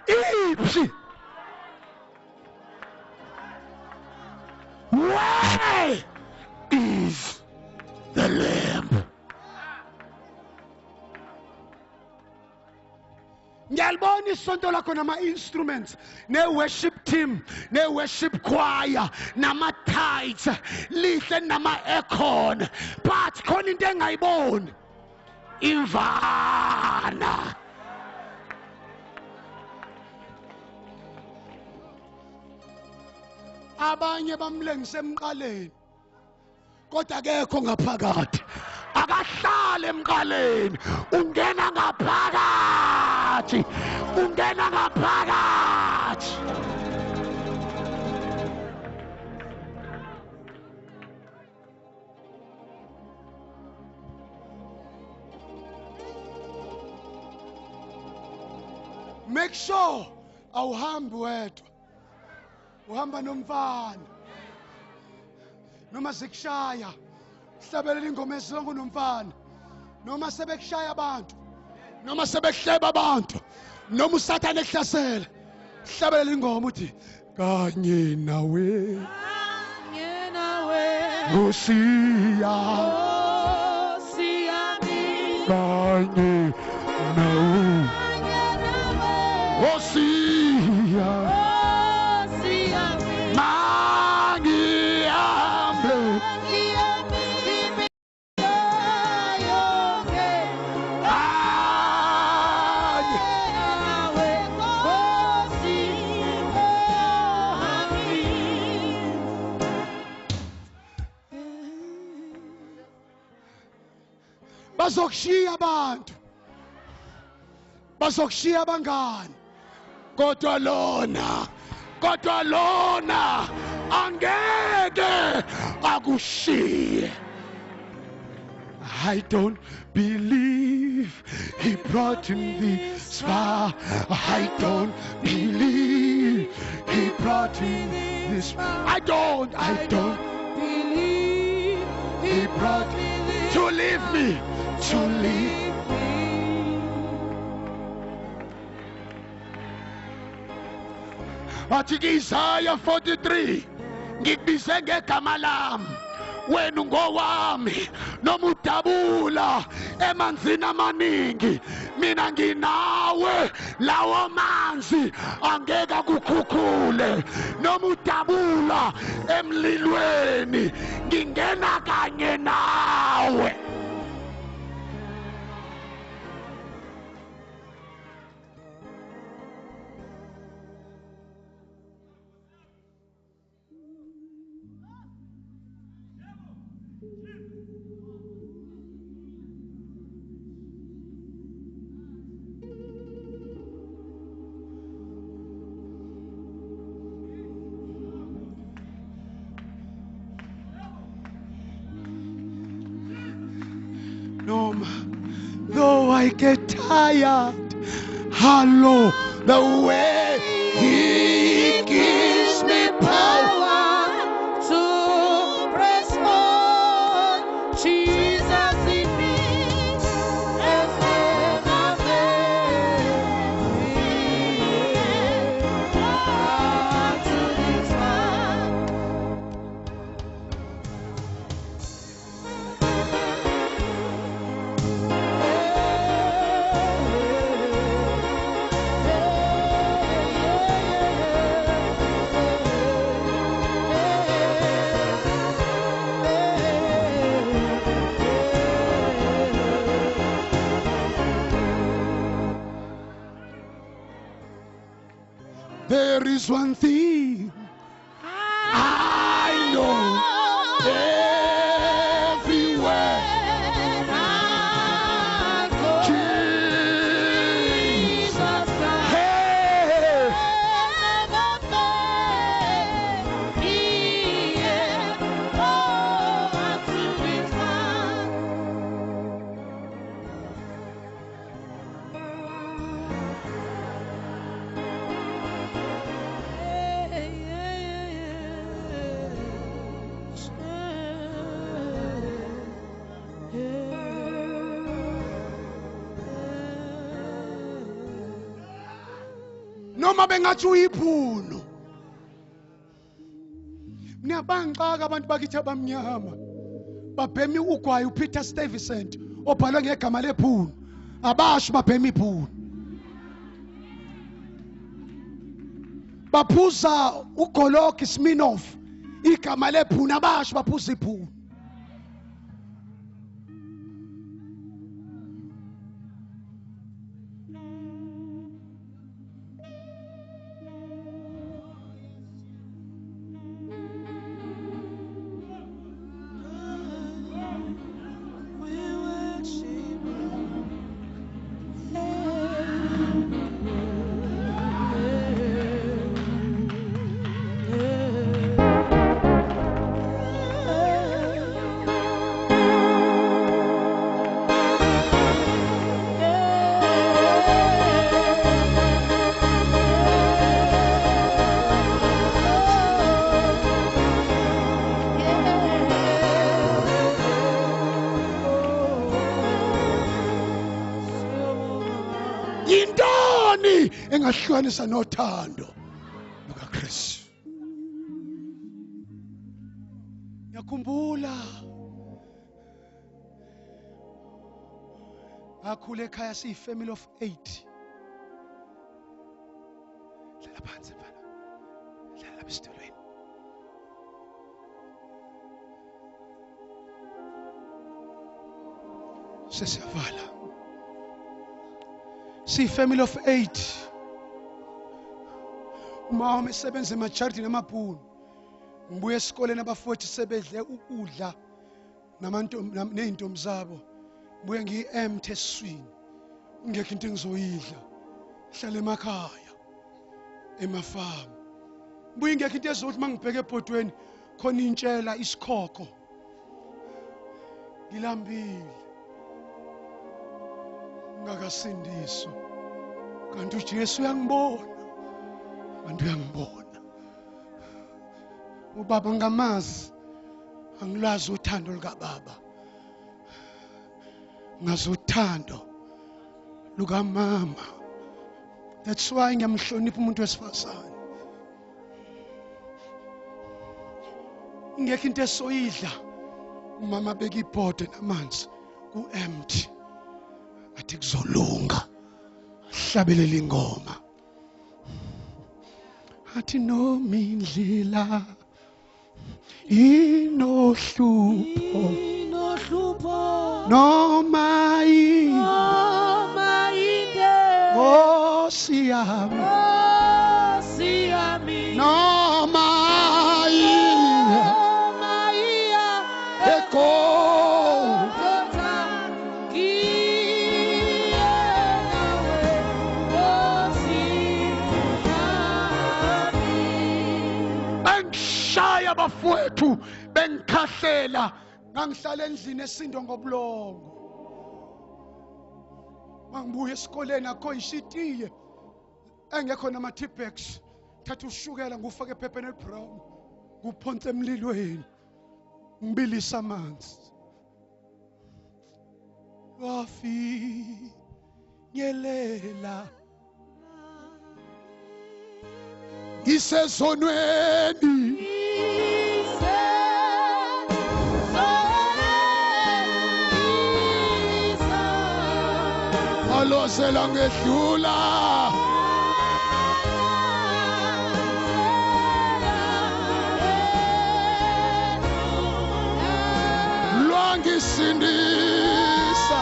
iphi Where is the Lamb? Ngiyalibona isonto lakho nama-instruments ne-worship team ne-worship choir nama-tides lihle nama-aircon, but khona into engayiboni, imvana. Abanye bamlengise emqaleni kodwa akekho ngaphakathi, akahlale emqaleni, ungena ngaphakathi, ungena ngaphakathi. Make sure awuhambi wedwa, uhamba nomfana. Noma sikushaya hlabelela ingoma ezilongo nomfana, noma sebekushaya abantu, noma sebekuhleba abantu, noma usathane ehlasela, hlabelela ingoma uthi kanye nawe Usiya kanye nawe Usiya bazokushiya abantu, bazokushiya abangani, kodwa lona angeke akushiye. I don't believe he brought me this far. I don't believe he brought me this far. I don't believe he brought me to leave me, to leave. Athi Isaiah 43, ngikubize ngegama lami, wena ngowami, noma udabula emanzini amaningi, mina nginawe, lawo manzi angeke akukhukhule. Noma udabula emlilweni, ngingena kanye nawe. Though I get tired, hello, the way he gives me power to press on. Jesus in me has never failed me. Up to this time. There is one thing I know, everywhere Jesus Christ, hey, Never failed me yet. Oh, up to this time. noma bengathi uyibhuno. bangixaka abantu bakithi abamnyama babhemi ugwayi uPeter Stuyvesant obhalwe ngegama lephunu abasho babhemi iphunu baphuza uGoloki Smirnov igama lephunu abasho baphuza iphunu yintoni engahlukanisa nothando lukaKristu. Ngiyakhumbula akhule ekhaya siyi-family of 8. Dlala phansi mfana, dlala lapha esitulweni. Sesiyavala. Siyi-family of 8. Uma esebenza emajardini amabhunu. Ngibuye esikoleni abafowethu sebedle ukudla ney'ntombi zabo. Ngibuye ngiyi-empty esiswini. Ngekho into engizoyidla. Hlala emakhaya, emafamu. Ngibuye ngekho into ezokuthi uma ngibheke ebhodweni khona intshela isikhokho. Ngilambile. Ngakasindiswa. Kanti uJesu uyangibona. Kanti uyangibona. Ubaba ngamazi. Angilwazi uthando lukaBaba. Ngazi uthando lukaMama. That's why ngiyamhlonipha umuntu wesifazane. Ngekho into esoyidla. Umama beka ibhode namanzi ku-empty. Athi kuzolunga. Hlabelela ingoma. Athi noma indlela inohlupho noma Nkosi yami noma bengishaya abafowethu bengikhahlela ngangihlala endlini esindo ngobulongo. Mangibuye esikoleni akho ishitiye engekho nama tea bags. Thatha ushukela ngufake ephepheni elibrown nguphonse emlilweni ngibilisa amanzi. Wafinyelela ngisezonweni alozela ngedlula lwangisindisa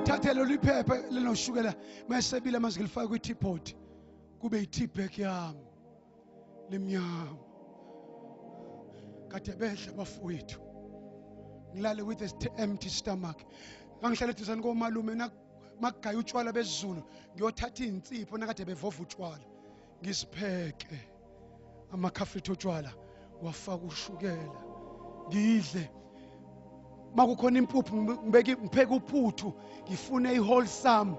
thathelo liphepha lenoshukela mayesebile amanzi ngilifaka kwi-teapot kube yi-tea bag yami lemnyama. Kade bedla abafowethu ngilale with an empty stomach. Ngangihlala eduzane komalume makugaya utshwala bezulu ngiyothatha insipho nakade bevova utshwala ngisipheke amakhafrithi otshwala wafaka ushukela ngidle. Makukhona impuphu ngipheke uphuthu ngifune i-wholesome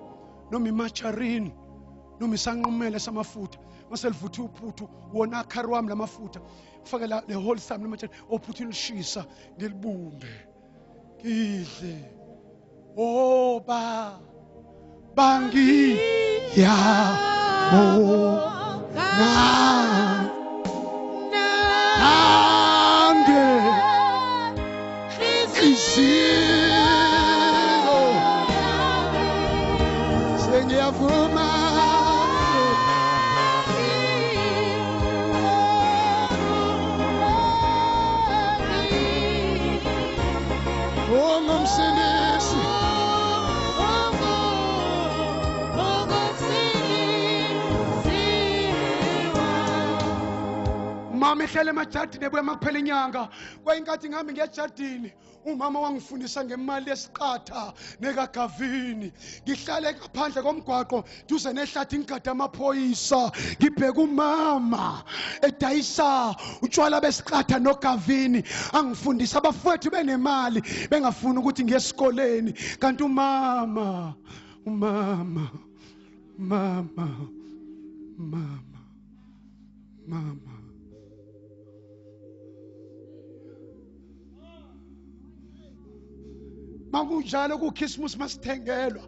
noma i-margarine noma isanqumela samafutha. Maselivutha uphuthu wona akhari wami lamafutha ngifake le wholesome noma ophuthu lishisa ngilibumbe ngidle. Oh bangiyabona nange inhliziyo sengiyavuma ungumsindisi mama ehlele emajardini ebuye makuphela inyanga kwayinkathi ngihambe ngiya ejardini umama wangifundisa ngemali yesiqatha nekagavini ngihlale ngaphandle komgwaqo duze nehlathi ngigada amaphoyisa ngibheka umama edayisa utshwala besiqatha nogavini angifundisa abafowethu benemali bengafuni ukuthi ngiye esikoleni kanti umama makunjalo kuChristmas masithengelwa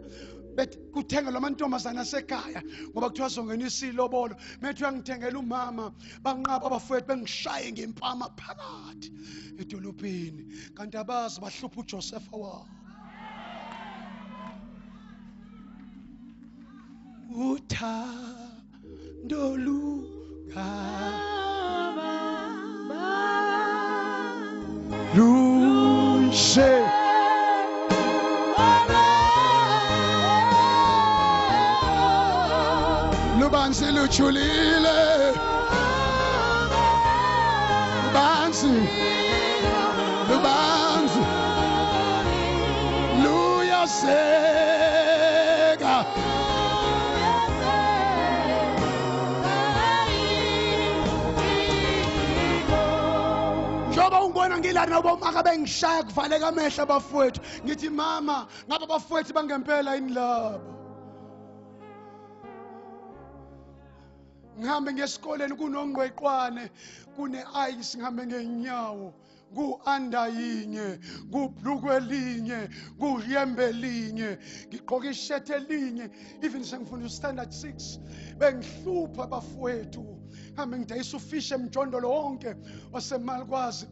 bethi kuthengelwa amantombazana asekhaya ngoba kuthiwa zongenisa ilobolo methi uyangithengela umama banqaba abafowethu bengishaye ngempama phakathi edolobheni kanti abazi bahlupha uJosepha wabo uthando lunje lubanzi lujulile lubanzi luyaseka njoba ungibona ngilana nobomaka bengishaya kuvaleka amehlo abafowethu ngithi mama ngabe abafowethu bangempela yini labo ngihambe ngesikoleni kunongqweqwane kune-ice ngihambe ngenyawo ku-under yinye kubhlukwe linye kuyembe linye ngigqoke ishethi elinye even sengifunda standard 6 bengihlupha abafowethu hambe ngidayisa ufish emjondolo wonke wasemalukwazi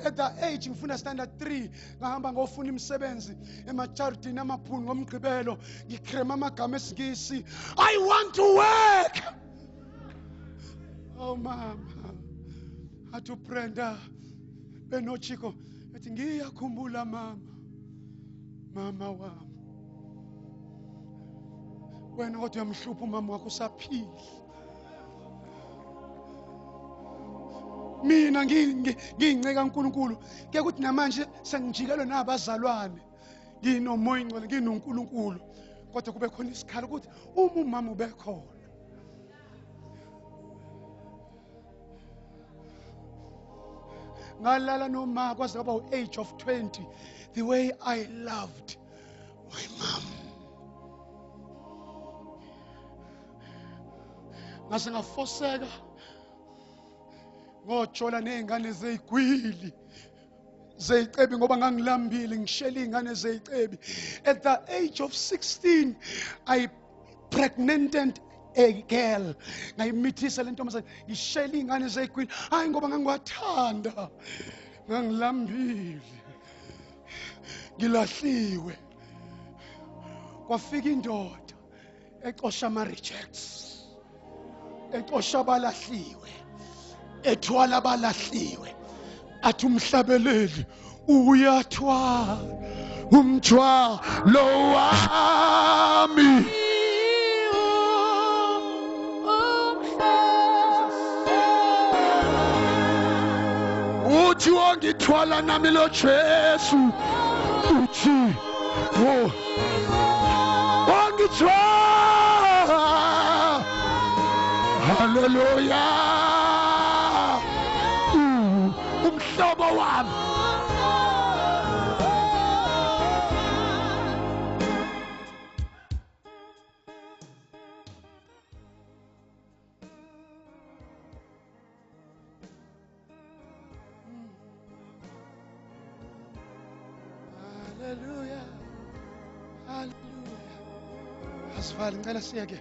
at the age ngifunda standard 3 ngahamba ngofuna imisebenzi emajardini amaphuni ngomgqibelo ngikrema amagama esingisi I want to work. Oh mama athi uBrenda benochiko ethi ngiyakhumbula mama wami wena kodwa uyamhlupha umama wakho usaphila mina ngiyinceka uNkulunkulu ke ukuthi namanje sengijikelwe nabazalwane nginomoya ingcwele nginoNkulunkulu kodwa kube khona isikhala ukuthi uma umama ubekhona ngalala noma kwaze kwaba u-age of 20 the way I loved my mom ngase ngafoseka ngojola nezingane zeyigwili zeyicebi ngoba ngangilambile ngishela izingane zeyicebi at the age of 16 I pregnanted a girl ngayimithisa lentombazane ngishela izingane zeyigwili hayi ngoba ngangiwathanda ngangilambile ngilahliwe kwafika indoda exosha ama rejects exosha abalahliwe ethwala abalahliwe athi umhlabeleli uyathwala umthwalo wami uthi wangithwala nami lo Jesu uthi wangithwala hallelujah umhlobo wami hallelujah hallelujah sivale ngicela siyeke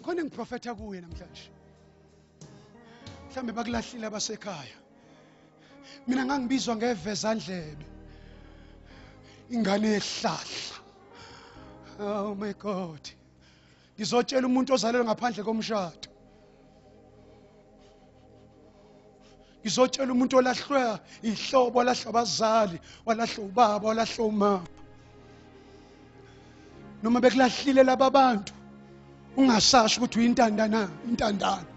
khona ngiprofetha kuye namhlanje mhlambe bakulahlile abasekhaya mina ngangibizwa ngevezandlebe ingane yehlahla oh my god ngizotshela umuntu ozalelwe ngaphandle komshado ngizotshela umuntu olahlwa ihlobo olahlwa abazali walahlwa ubaba walahlwa umama noma bekulahlile laba bantu ungasasho ukuthi uyintandana intandana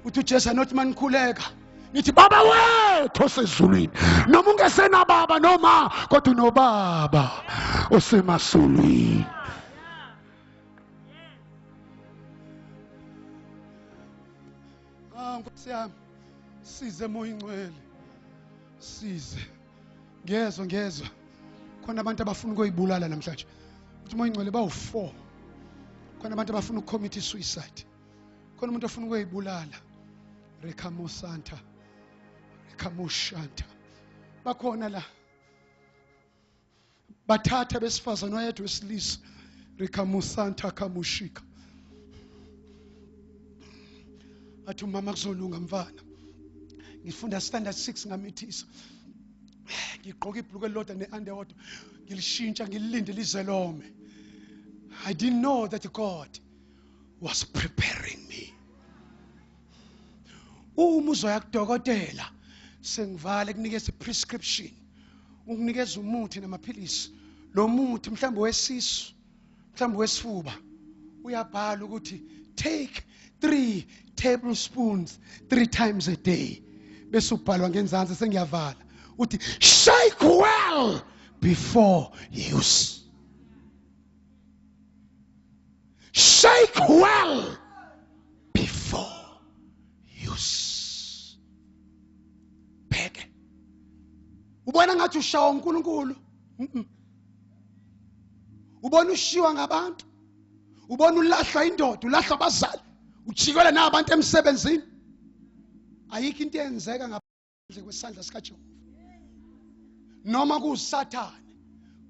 uthi uJesu anothi manikhuleka nithi baba wethu osezulwini noma ungesena baba noma kodwa unobaba osemasulwini Nkosi yami size moya ingcwele size ngezwe khona abantu abafuna ukuyibulala namhlanje uthi moya ingcwele bawu4 khona abantu abafuna ukucommit suicide khona umuntu ofuna ukuyibulala Rekamosanta Rekamoshanta bakhona la bathatha besifazana oyedwa wesilisa Rekamosanta kamushika athi umama kuzolunga mfana ngifunda standard 6 ngamithisa ngigqoka ibhuluku elilodwa neunderwear ngilishintsha ngililinde lizelome I didn't know that God was preparing me uma uzoya kudokotela sengivale kunikeza prescription ukunikeza umuthi namaphilisi lo muthi mhlawumbe wesisu mhlawumbe wesifuba uyabhala ukuthi take 3 tablespoons 3 times a day bese ubhalwa ngenzansi sengiyavala uthi shake well before use shake well before use bheke ubona ngathi ushawa uNkulunkulu ubona ushiwa ngabantu ubona ulahlwa indoda ulahlwa abazali ujikela nabantu emsebenzini ayikho into eyenzeka ngaphandle kwesandla sikaJehova noma kusathane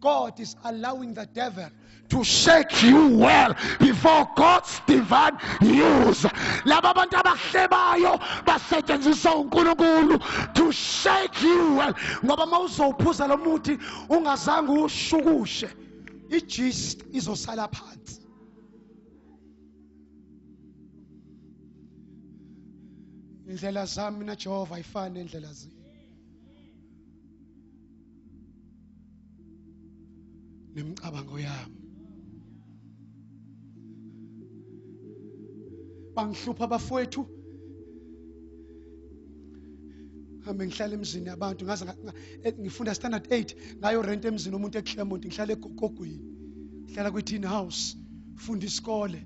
God is allowing the devil to shake you well before God's divine use laba abantu abahlebayo basetshenziswa uNkulunkulu to shake you well ngoba mawuzophuza lo muthi ungazange ushukushe igist izosala phansi indlela zami na Jehova ayifani indlela zini nemicabango yami bangihlupha abafowethu hambe ngihlala emzini yabantu ngaze ngifunda standard 8 ngayo rent emzini umuntu eClermont ngihlala eGogogweni ngihlala kwi-tin house funda isikole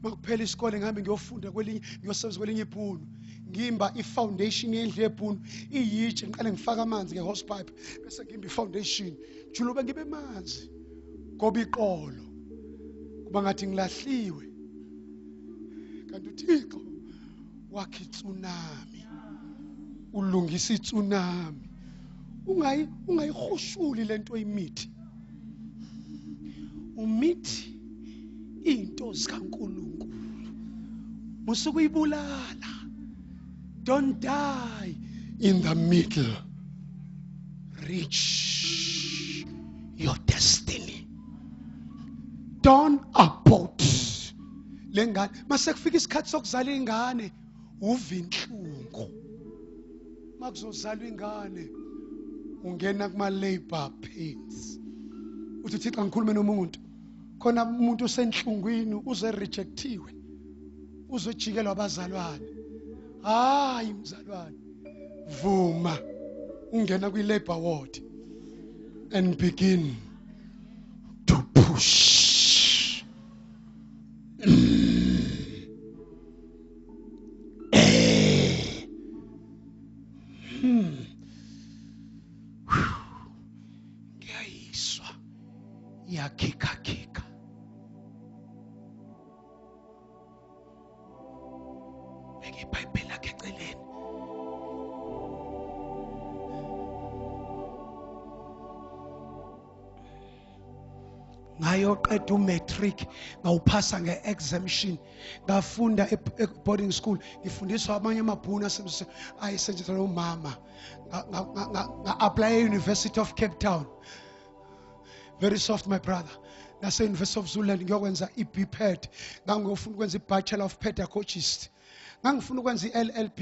makuphela isikole ngihambe ngiyofunda kwelinye ngiyosebenza kwelinye ibhunu ngimba ifoundation yendlu yebhunu iyitshe ngiqale ngifaka amanzi ngehouse pipe bese ngimba ifoundation julube ngibe manzi ngoba iqolo kuba ngathi ngilahliwe kanti uThixo wakhe tsunami ulungisa itsunami ungayihushuli lento imithi umithi into zikaNkulunkulu musukuyibulala don't die in the middle reach your destiny don't abort lengane mase kufika isikhathi sokuzala ingane uvinhlungu makuzozalwa ingane ungena kuma labor pains uthi Thixo ngikhulume nomuntu khona umuntu usenhlungwini uze rejectiwe uzojikelwa abazalwane hayi mzalwane vuma ungena kwi labor ward and begin to push ngiyayiswa yakhika beke iBhayibheli lakhe eceleni ngayoqeda umatric ngawuphasa ngeexemption ngafunda boarding school ngifundiswa amanye amabhunu ayisetshenziswa umama nga-apply e-University of Cape Town. Very soft, my brother. Nase University of Zululand ngiyokwenza i-BPed, ngangofuna ukwenza i-Bachelor of Pedagogist, ngangifuna ukwenza i-LLB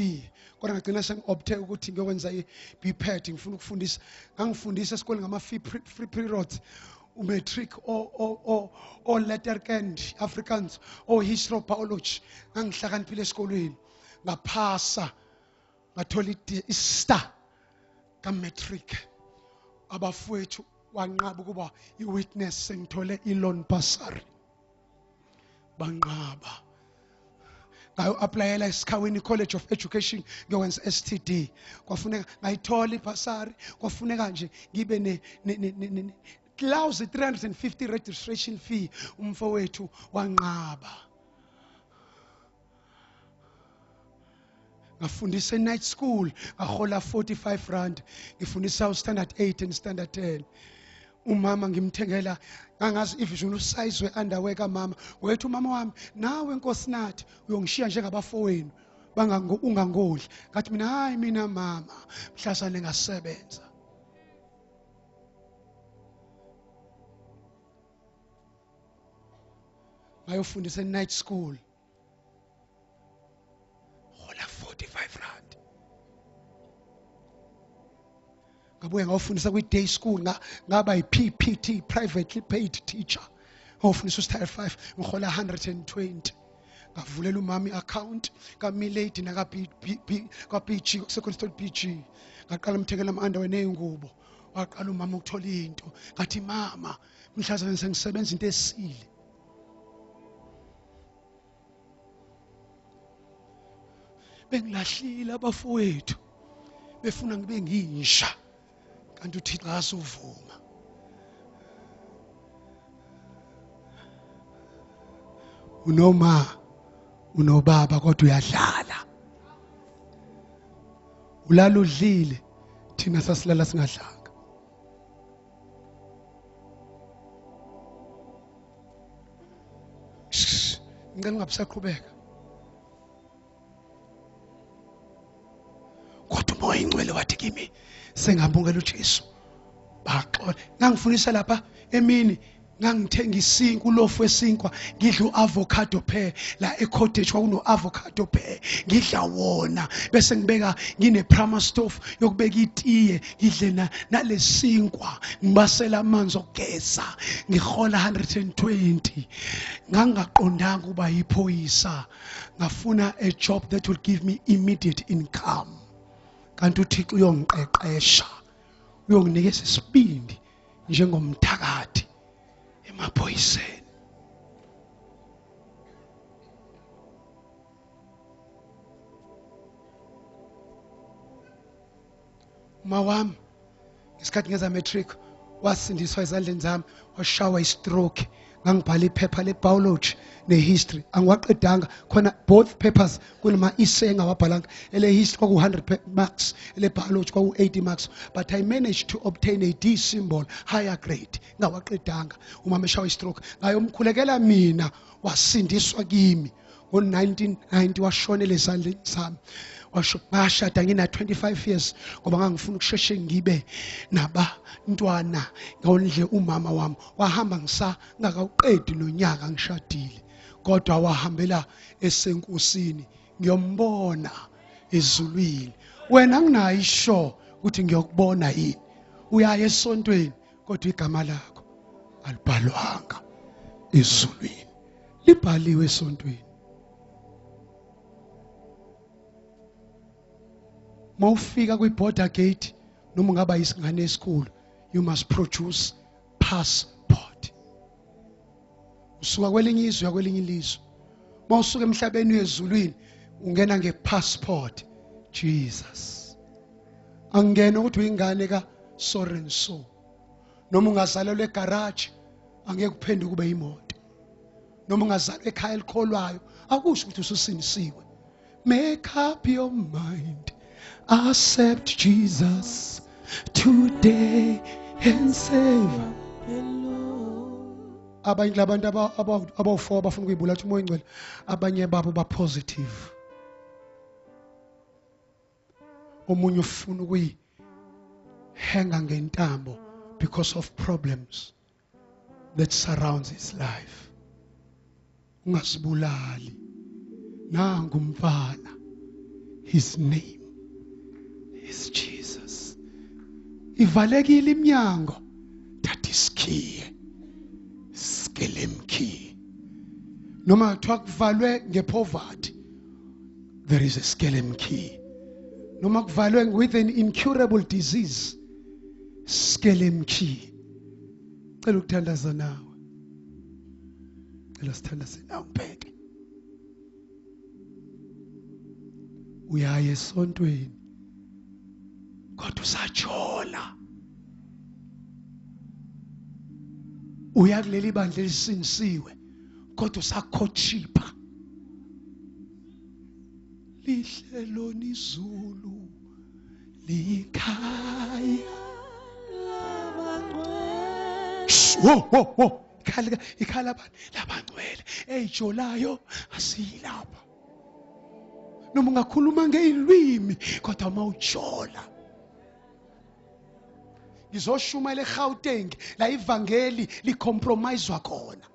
kodwa ngagcina sengi-opte ukuthi ngiyokwenza i-BPed. Ngifuna ukufundisa, ngangifundisa esikoleni ngama-free periods, umatric o letterkennd Afrikaans o history biology. Ngangihlakaniphile esikolweni ngaphasa ngathola i-star ka-matric. Abafowethu wanqaba ukuba i-witness sengithole i-loan bursary banqaba. Ngayo-applyela eSikhaweni College of Education ngiyokwenza STD. Kwafuneka ngayithola i-bursary, kwafuneka nje ngibe ne-clause 350 registration fee. Umfowethu wanqaba. Ngafundisa e-night school ngahola 45 rand. Ngifundisa standard 8 and standard 10. Umama ngimthengela ngangazi ivision usize we-underwear kamama. Wethu umama wami, nawe Nkosinathi uyongishiya njengabafowenu ungangodli. Ngathi mina hayi mina mama mhlasane ngasebenza. Ngayofundisa e-night school hola 45 rand. Ngabuye ngawufundisa kwi-day school ngaba yi-PPT, privately paid teacher. Ngawufundisa u-style 5 ngihola 120. Ngavulela umama i-account kaMilady ka-PG, Secretary PG. Ngaqala umthekela ama-underwear ney'ngubo. Waqala umama ukuthola into. Ngathi mama mhlazane sengisebenza into esile. Bengilahlile abafowethu befuna ngibe ngisha, kanti uThixo asuvuma. Unoma unobaba kodwa uyadlala. Ulala udlile, thina sasilala singadlanga. Ngicela ungabisaqhubeka. Kodwa umoya ingcwele wathi kimi sengambongela uJesu. Baxola. Ngangifundisa lapha emini ngangithenga isinkwa, ulofu wesinkwa, ngidla u-avocado pear la e-cottage kwakuno-avocado pear, ngidla wona bese ngibeka ngine-Prama stove yokubeka itiye, ngidle nalesinkwa, ngibasela amanzi okugeza, ngihola 120. Ngangaqondanga ukuba yiphoyisa, ngafuna a job that will give me immediate income. Kanti uThixo uyongiqeqesha, uyonginikeza isibindi njengomthakathi emaphoyiseni. Uma wami ngesikhathi ngeza matric wasindiswa ezandleni zami, washawa i-stroke. Ngangibhala iphepha le-biology ne-history, angiwaqedanga khona both papers kunama essay engawabhalanga. Ele-history kwaku 100 marks, ele-biology kwaku 80 marks, but I managed to obtain a D symbol, higher grade. Ngawaqedanga umama eshawa i-stroke. Ngayomkhulekela mina wasindiswa kimi ngo-1990, washonela ezandleni zami. Ngashada ngina 25 years ngoba ngangifuna ukusheshe ngibe nabantwana ngondle umama wami. Wahamba ngakawuqedi nonyaka ngishadile, kodwa wahambela esenkosini ngiyombona ezulwini. Wena nginayo isho ukuthi ngiyokubona yini, uyaya esontweni kodwa igama lakho alibhalwanga ezulwini, libhaliwe esontweni. Mawufika kwi-border gate noma ngaba isingane esikhulu, you must produce passport. Usuka kwelinye izwe uya kwelinye ilizwe. Mawusuka emhlabeni uyezulwini ungena ngepassport. Jesus. Angena ukuthi uyingane ka so and so. Noma ungazalelwa egarage angeke uphenduke kube imoto. Noma ungazalelwa ekhaya elikholwayo akusho ukuthi ususindisiwe. Make up your mind. Accept Jesus today and save. abanye labantu abawu-4 abafuna ukuyibulala umoya oyingcwele, abanye babo ba-positive. Omunye ufuna ukuyihenga ngentambo because of problems that surrounds his life. Ungasibulali. Nangu umfana. His name is Jesus. Ivalekile iminyango. That is key. Skelemkey. Noma kuthiwa kuvalwe ngepoverty, there is a skelemkey. Noma kuvalwe with an incurable disease, skelemkey. Cela ukuthandaza nawe. Cela sithandaze nawe mbheke. Uyaya esontweni kodwa usajola. Uya kuleli bandla elisinisiwe kodwa usakhotshipa. Lihle lona izulu likhaya wo ikhala labangcwele ejolayo asiyilapha. Noma ungakhuluma ngeilwimi kodwa mawujola. Ngizoshumayela eGauteng la ivangeli licompromisewa khona.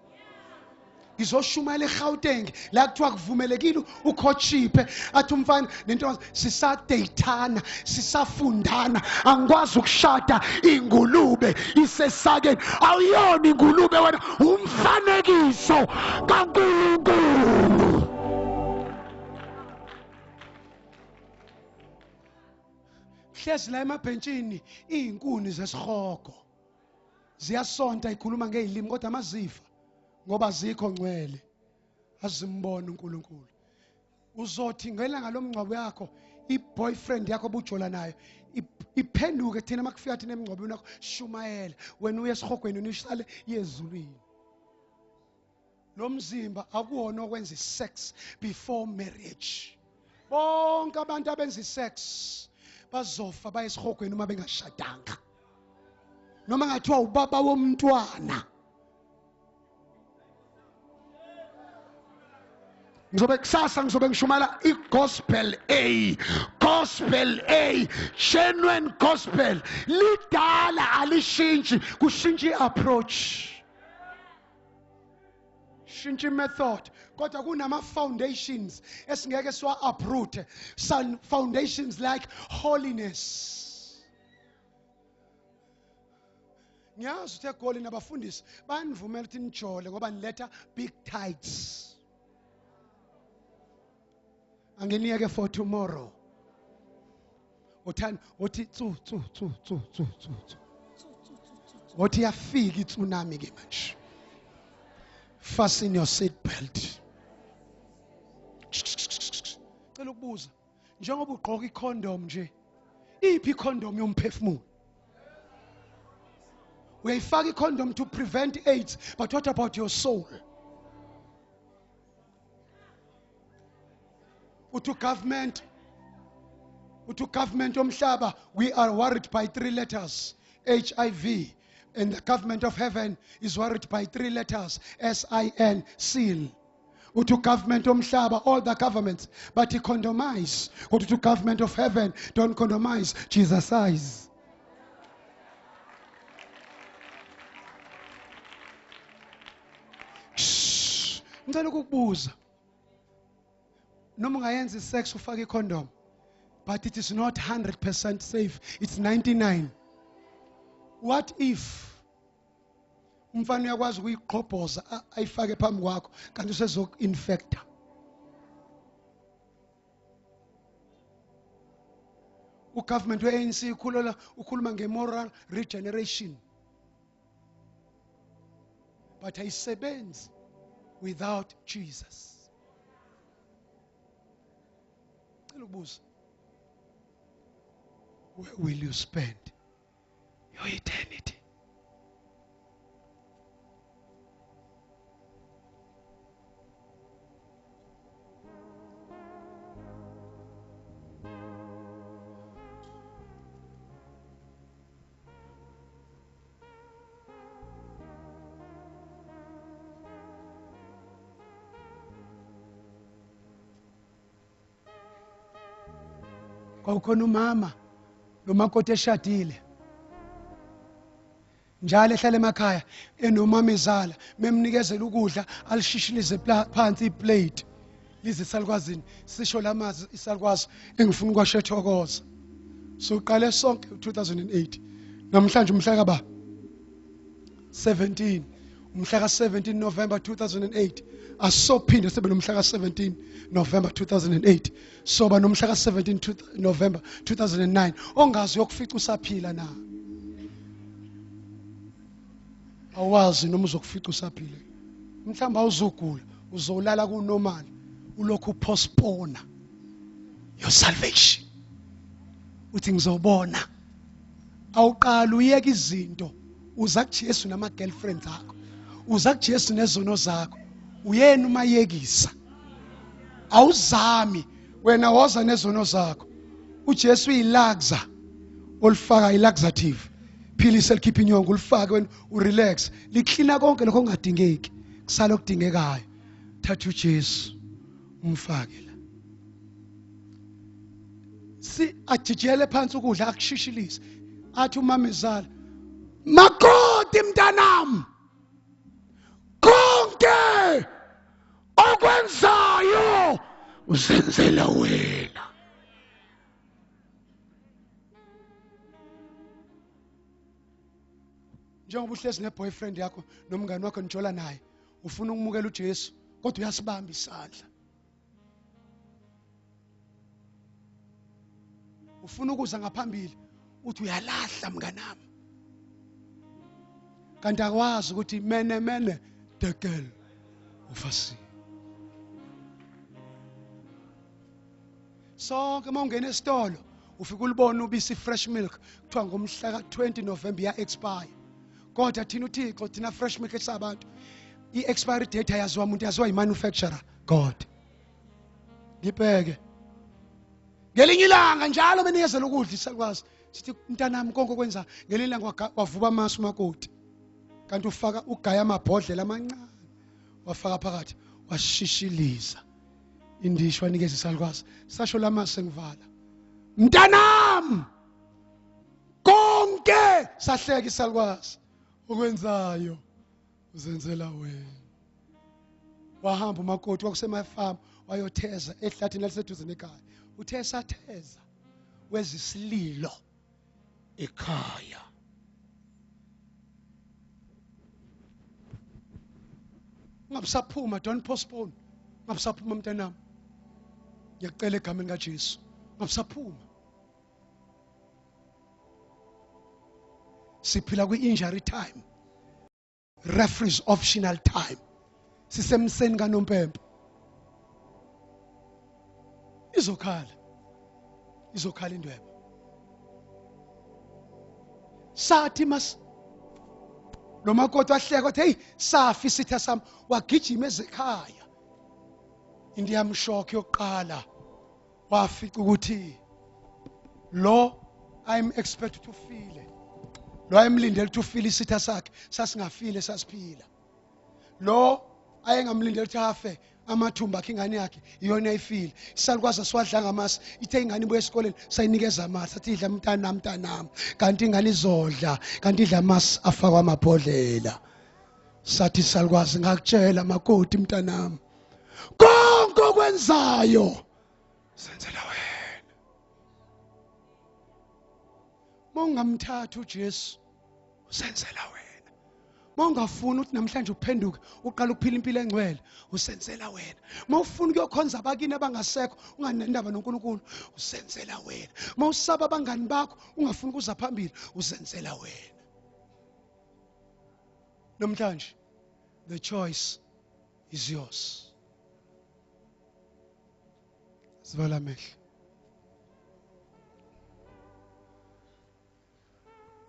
Ngizoshumayela eGauteng la kuthiwa kuvumelekile ukhotshipe athi umfana nentombi sisadeyithana sisafundana angikwazi ukushada ingulube isesakeni. Awuyona ingulube wena, umfanekiso kaNkulunkulu. Hlezi la emabhentshini izinkuni zesihogo ziyasonta ikhuluma ngezilimi kodwa amazifa ngoba zikho ngcwele azimbona uNkulunkulu. Uzothi ngelanga lomngcwabo yakho i-boyfriend yakho obujola nayo iphenduke thina makufika thina emngcwabeni wakho shumayela wena uye esihogweni unisale yezulwini. Lo mzimba akuwona okwenza sex before marriage. Bonke abantu abenza sex bazofa baye esihogweni uma bengashadanga. Noma ngathiwa ubaba womntwana. Ngizobe ngishumala i-gospel A. Gospel A. Genuine gospel. Lidala alishintshi, kushintsha i-approach. Shintsha i-method. Kodwa kunama foundations esingeke siwa-uproot. Some foundations like holiness. Ngiyazi ukuthi eGoli nabafundisi banivumela ukuthi nijole ngoba niletha big tithes. Angeniyeke for tomorrow. Othi tsu. Othi yafika itsunami ke manje. Fasten your seat belt. Cela ukubuza. Njengoba ugqoka i-condom nje. Iphi i-condom yomphefumulo? Uyayifaka i-condom to prevent AIDS, but what about your soul? To government omhlaba, we are worried by 3 letters, HIV, and the government of heaven is worried by 3 letters, SIN, seal. To government omhlaba, all the governments, but he condomize. To government of heaven, don't condomize, Jesus eyes. Ngicela ukukubuza. Noma ungayenza sex ufake condom, but it is not 100% safe, it's 99. What if umfana uyakwazi ukuyiqhobhoza ayifake phambi kwakho kanti usezoku-infecta? Ugovernment we-ANC ukhuluma nge-moral regeneration, but ayisebenzi without Jesus. Where will you spend your eternity? Kwakukhona umama nomakoti eshadile. Njalo ehlala emakhaya enomama ezala memnikezela ukudla alishishilize phansi iplate lize isalukazini sisho lamazi isalukwazi engifuna ukwasho ethokoza. So uqale sonke 2008 namhlanje umhla kaba 17 umhla ka 17 November 2008 asophinde sebe nomhla ka 17 November 2008 soba nomhla ka 17 November 2009 ongazi yokufica usaphila na awazi noma uzokufica usaphila mhlamba awuzogula uzolala kunormal ulokhu postpone your salvation uthi ngizobona awuqala uyeka izinto uza kuJesu nama girlfriends akho uza kuJesu nezono zakho uyena umayekisa awuzami wena woza nezono zakho uJesu uyilaxa olifaka ilaxative philisi elikhipha inyongo ulifake wena urelax liklina konke lokho ongadingeki kusala okudingekayo thatha uJesu umfake la si ajijele phansi ukudla akushishilise athi umama ezala makoti mntanami konke okwenzayo uzenzela wena njengoba uhlezi neboyfriend yakho nomngane wakho nijola naye ufuna ukumukela uJesu kodwa uyasibamba isandla ufuna ukuza ngaphambili uthi uyalahla mnganami kanti akwazi ukuthi mene the girl ufasi sonke mawungena esitolo ufika ulibona ubisi fresh milk kuthiwa ngomhla ka 20 November ya expire kodwa thina uThixo thina fresh milk esabantu i-expiry date ayaziwa umuntu yaziwa i-manufacturer God ngibheke ngelinye ilanga njalo benikezela ukudla isalukwazi sithi mntanami konke okwenza ngelinye ilanga wavuba amasu umakoti kanti ufaka ugaya amabhodlela amancane wafaka phakathi washishiliza indisho wanikeza isalukwazi sasho lamase sengivala mntanami konke sahleka isalukwazi okwenzayo uzenzela wena wahamba umakoti wakusemayfarm wayotheza ehlathini laliseduze nekhaya uthe satheza wezisililo ekhaya ungabusaphuma don't postpone ungabusaphuma mntanami ngiyacela egameni kaJesu ungabusaphuma siphila kwi-injury time referees optional time sisemseni kaNompempe izokhala indweba sathi mas nomakoti wahleka wathi hey safi sitha sami wagijima ezekhaya into yamshokhi yokuqala wafica ukuthi lo I'm expected to feel lo ayemlindele ukuthi ufile isitha sakhe sasingafile sasiphila lo ayengamlindele ukuthi afe amathumba akhe ingane yakhe iyona ayifile isalukwazi siwadla ngamasi ithe ingane ibuye esikoleni sayinikeza amasi athi idla mntanami kanti ingane izodla kanti idla amasi afakwa amabhodlela sathi isalukwazi ngakutshela makoti mntanami konke okwenzayo senzela wena mongamthatha uJesu usenzela wena mawungafuni ukuthi namhlanje uphenduke uqala ukuphila impilo engcwele usenzela wena mawufuna ukuyokhonza abakini abangasekho unganendaba noNkulunkulu usenzela wena mawusaba abangani bakho ungafuni ukuza phambili usenzela wena namhlanje the choice is yours sivala amehlo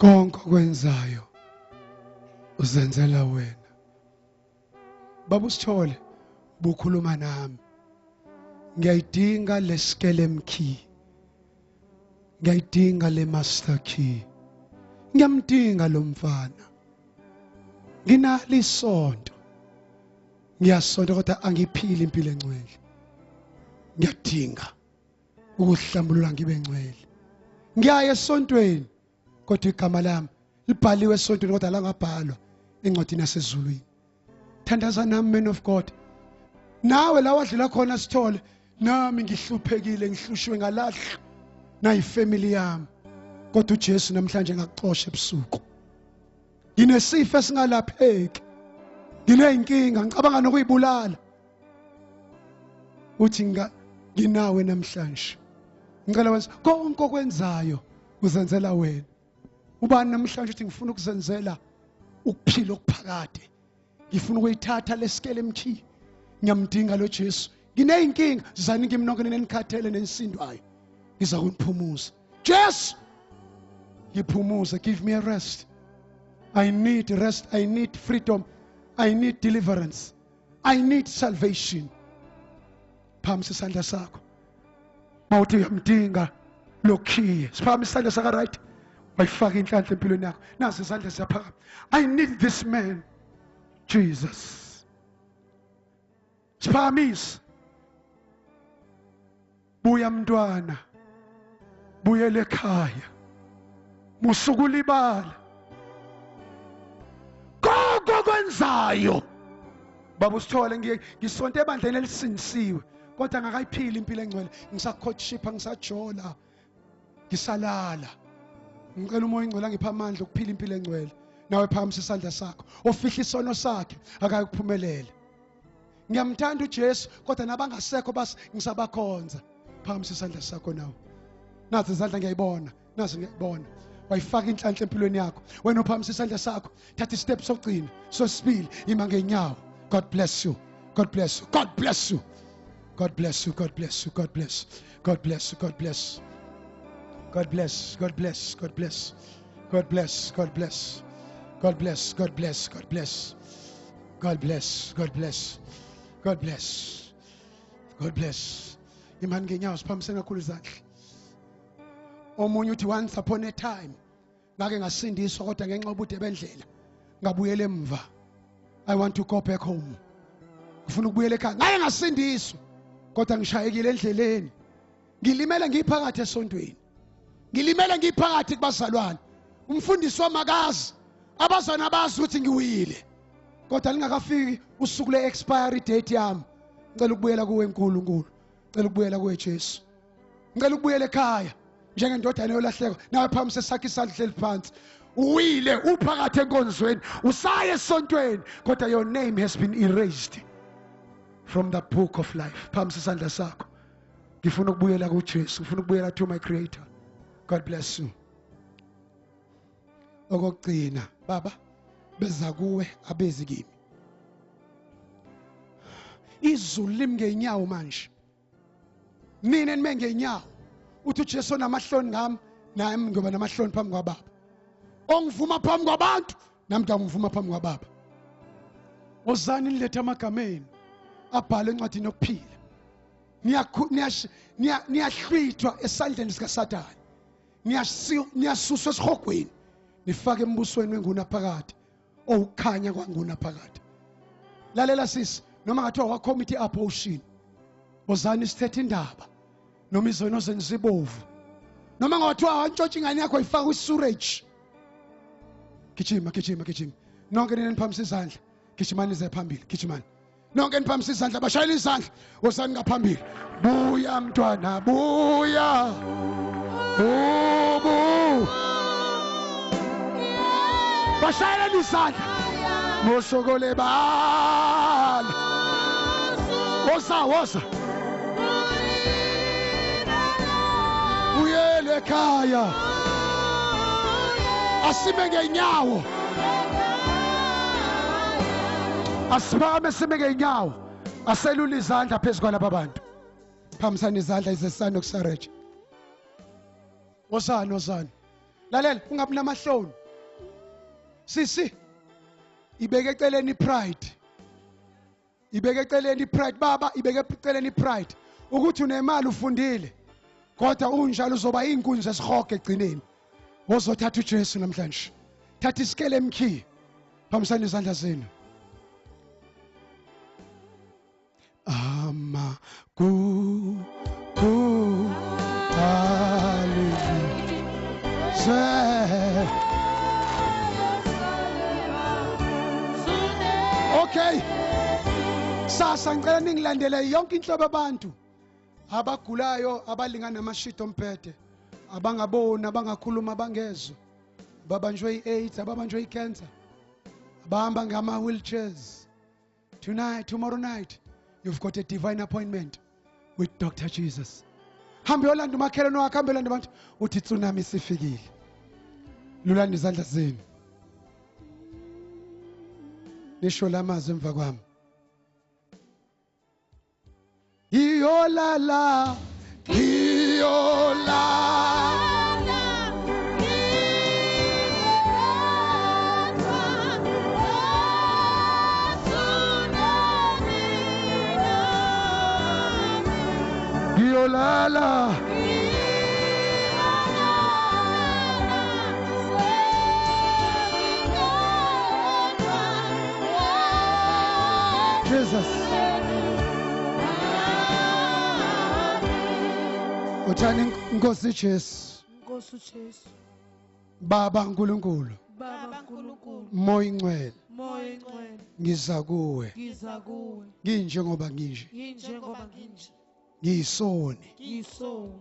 konke okwenzayo uzenzela wena baba usithole bukhuluma nami ngiyayidinga le skelem key ngiyayidinga le master key ngiyamdinga lo mfana nginalo isonto ngiyasonto kodwa angiphili impilo engcwele ngiyadinga ukuhlambulula ngibe ngcwele. Ngiyaye esontweni kodwa igama lami libhaliwe esontweni kodwa langabhalwa encwadini yasezulwini. Thandaza nami man of God. Nawe la wadlula khona sithole nami ngihluphekile ngihlushwe ngalahla nayifamily yami. Kodwa uJesu namhlanje ngakuxosha ebusuku. Nginesifo esingalapheki. Ngineyinkinga ngicabanga nokuyibulala. Uthi nginawe namhlanje. Ngicela wenza konke okwenzayo uzenzela wena. Ubani namhlanje uthi ngifuna ukuzenzela ukuphila okuphakade. Ngifuna ukuyithatha lesikele emkhi. Ngiyamdinga lo Jesu. Ngineyinkinga zani ngimnonke nenikhathele nenisindwayo. Ngiza kuniphumuza. Jesu ngiphumuza, give me a rest. I need rest, I need freedom, I need deliverance, I need salvation. Phamisa isandla sakho. Mawuthi uyamdinga lokhiye. Siphamisa isandla sakho right. Wayifaka inhlanhla empilweni yakho. Nasi isandla siyaphakama. I need this man, Jesus. Siphamisa. Buya mntwana. Buyele ekhaya. Musukulibala. Konke kwenzayo. Baba usithole ngisonto ebandleni elisindisiwe kodwa ngakayiphila impilo engcwele. Ngisacourtship ngisajola. Ngisalala. Ngicela umoya engcwele angipha amandla okuphila impilo engcwele. Nawe phamisa isandla sakho. Ofihla isono sakhe akayikuphumelela. Ngiyamthanda uJesu kodwa nabangasekho basi ngisabakhonza. Phamisa isandla sakho nawe. Nazi izandla ngiyayibona. Nazi ngiyayibona. Wayifaka inhlanhla empilweni yakho. Wena uphamisa isandla sakho. Thatha istep sokugcina. Sosibili ima ngenyawo. God bless you. God bless you. God bless you. God bless you. God bless you. God bless. God bless you. God bless. God bless. God bless. God bless. God bless. God bless. God bless. God bless. God bless. God bless. God bless. God bless. God bless. Imani ngenyawo siphamise kakhulu izandla. Omunye uthi once upon a time ngake ngasindiswa kodwa ngenxa yobude bendlela ngabuyela emva. I want to go back home. Ngifuna ukubuyela ekhaya. Ngake ngasindiswa kodwa ngishayekile endleleni. Ngilimele ngiphakathi esontweni. Ngilimele ngiphakathi kubazalwane. Umfundisi wamakazi abazana bazi ukuthi ngiwile. Kodwa lingakafiki usuku le expiry date yami. Ngicela ukubuyela kuwe eNkulunkulu. Ngicela ukubuyela kuwe Jesu. Ngicela ukubuyela ekhaya. Njengendodana yolahleko nawe phamisa sakhe isandla hleli phansi. Uwile uphakathi enkonzweni usaye esontweni kodwa your name has been erased from the book of life. Phamisa isandla sakho. Ngifuna ukubuyela kuJesu. Ngifuna ukubuyela to my creator. God bless you. Okugcina baba beza kuwe abezi kimi. Izulu limngenyawo manje. Mina nime ngenyawo. Uthi uJesu namahloni ngami nami ngoba namahloni phambi kwaBaba. Ongivuma phambi kwabantu nami ngiyamvuma phambi kwaBaba. Ozani nilethe amagameni abhalwe encwadini yokuphila. Niyahlwithwa esandleni sikaSathane. Niyasuswa esihogweni. Nifake embusweni wengunaphakade owukhanya kwangunaphakade. Lalela sisi noma ngathiwa wakommittee abortion. Ozani sithethe indaba. Noma izono zenzibovu. Noma ngathiwa wantshontsha ingane yakho ayifaka kwisurage. Gijima. Nonke nini niphamisa izandla. Gijimani ze phambili. Gijimani. Nonke niphamisa izandla bashayela izandla. Wosani ngaphambili. Buya mntwana buya. Bubu. Bashayela izandla. Mosokole bala. Wosa. Uyele ekhaya. Asime ngenyawo. Asibame sime ngenyawo. Aselula izandla phezulu kwalabo abantu. Phamisana izandla izesana okusareje. Wosani. Lalela ungabi namahloni. Sisi. Ibeke eceleni pride. Baba ibeke eceleni pride. Ukuthi unemali ufundile. Kodwa unjalo uzoba inkunzi esihoge egcineni. Wozothatha uJesu namhlanje. Thatha isikele emkhi. Phamisana izandla zenu. Ama ku kusasa ngicela ningilandele yonke inhlobo abantu abagulayo abalingana namashito omphethe abangabona abangakhuluma abangezwe babanjwe i-AIDS ababanjwe i-cancer abahamba ngama-wheelchairs. Tonight, tomorrow night, you've got a divine appointment with Dr. Jesus. Hambe yolanda umakhelwane wakho, hambe yolanda abantu uthi tsunami isifikile. Lulanda izandla zenu. Nisho lamazwi emva kwami. Iyolala, iyolala. Iyolala. Jesus. Uthani Nkosi Jesu. Nkosi Jesu. Baba nkulunkulu. Baba nkulunkulu. Moya ingcwele. Moya ingcwele. Ngiza kuwe. Ngiza kuwe. Nginjengoba nginje. Nginjengoba nginje. Ngiyisoni. Ngiyisoni.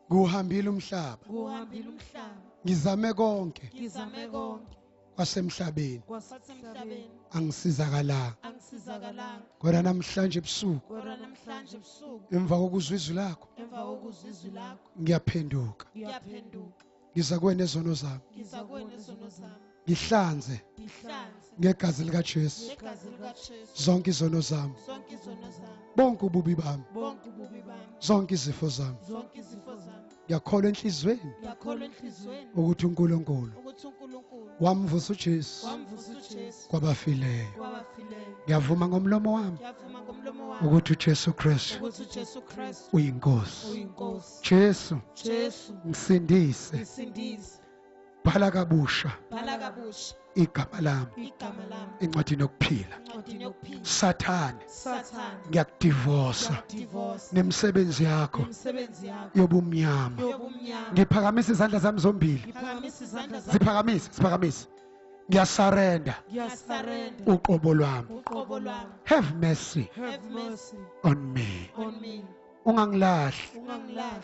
Kuhambile umhlaba. Kuhambile umhlaba. Ngizame konke. Ngizame konke. Kwasemhlabeni. Kwasemhlabeni. Angisizakalanga. Angisizakalanga. Kodwa namhlanje ebusuku. Kodwa namhlanje ebusuku. Emva kokuzwa izwi lakho. Emva kokuzwa izwi lakho. Ngiyaphenduka. Ngiyaphenduka. Ngiza kuwe nezono zami. Ngiza kuwe nezono zami. Ngihlanze Ngihlanze. ngegazi likaJesu. Ngegazi likaJesu. Zonke izono zami. Zonke izono zami. Bonke ububi bami. Bonke ububi bami. Zonke izifo zami. Zonke izifo zami. Ngiyakholwa enhlizweni Ngiyakholwa enhlizweni ukuthi uNkulunkulu ukuthi uNkulunkulu wamvusa uJesu wamvusa uJesu kwabafileyo. kwabafileyo. Ngiyavuma ngomlomo wami Ngiyavuma ngomlomo wami ukuthi uJesu Kristu ukuthi uJesu Kristu uyinkosi. uyinkosi. Jesu Jesu ngisindise. isindise. Bhala kabusha Bhala kabusha igama lami igama lami encwadini yokuphila. encwadini yokuphila. Sathane Sathane ngiyakudivosa divorce nemisebenzi yakho imisebenzi yakho yobumnyama. yobumnyama. Ngiphakamisa izandla zami zombili. Ngiphakamisa izandla zami. Ziphakamise, siphakamise. Ngiyasarenda Ngiyasarenda uqobo lwami. uqobo lwami. Have mercy Have mercy on me. on me. Ungangilahli, Ungangilahli.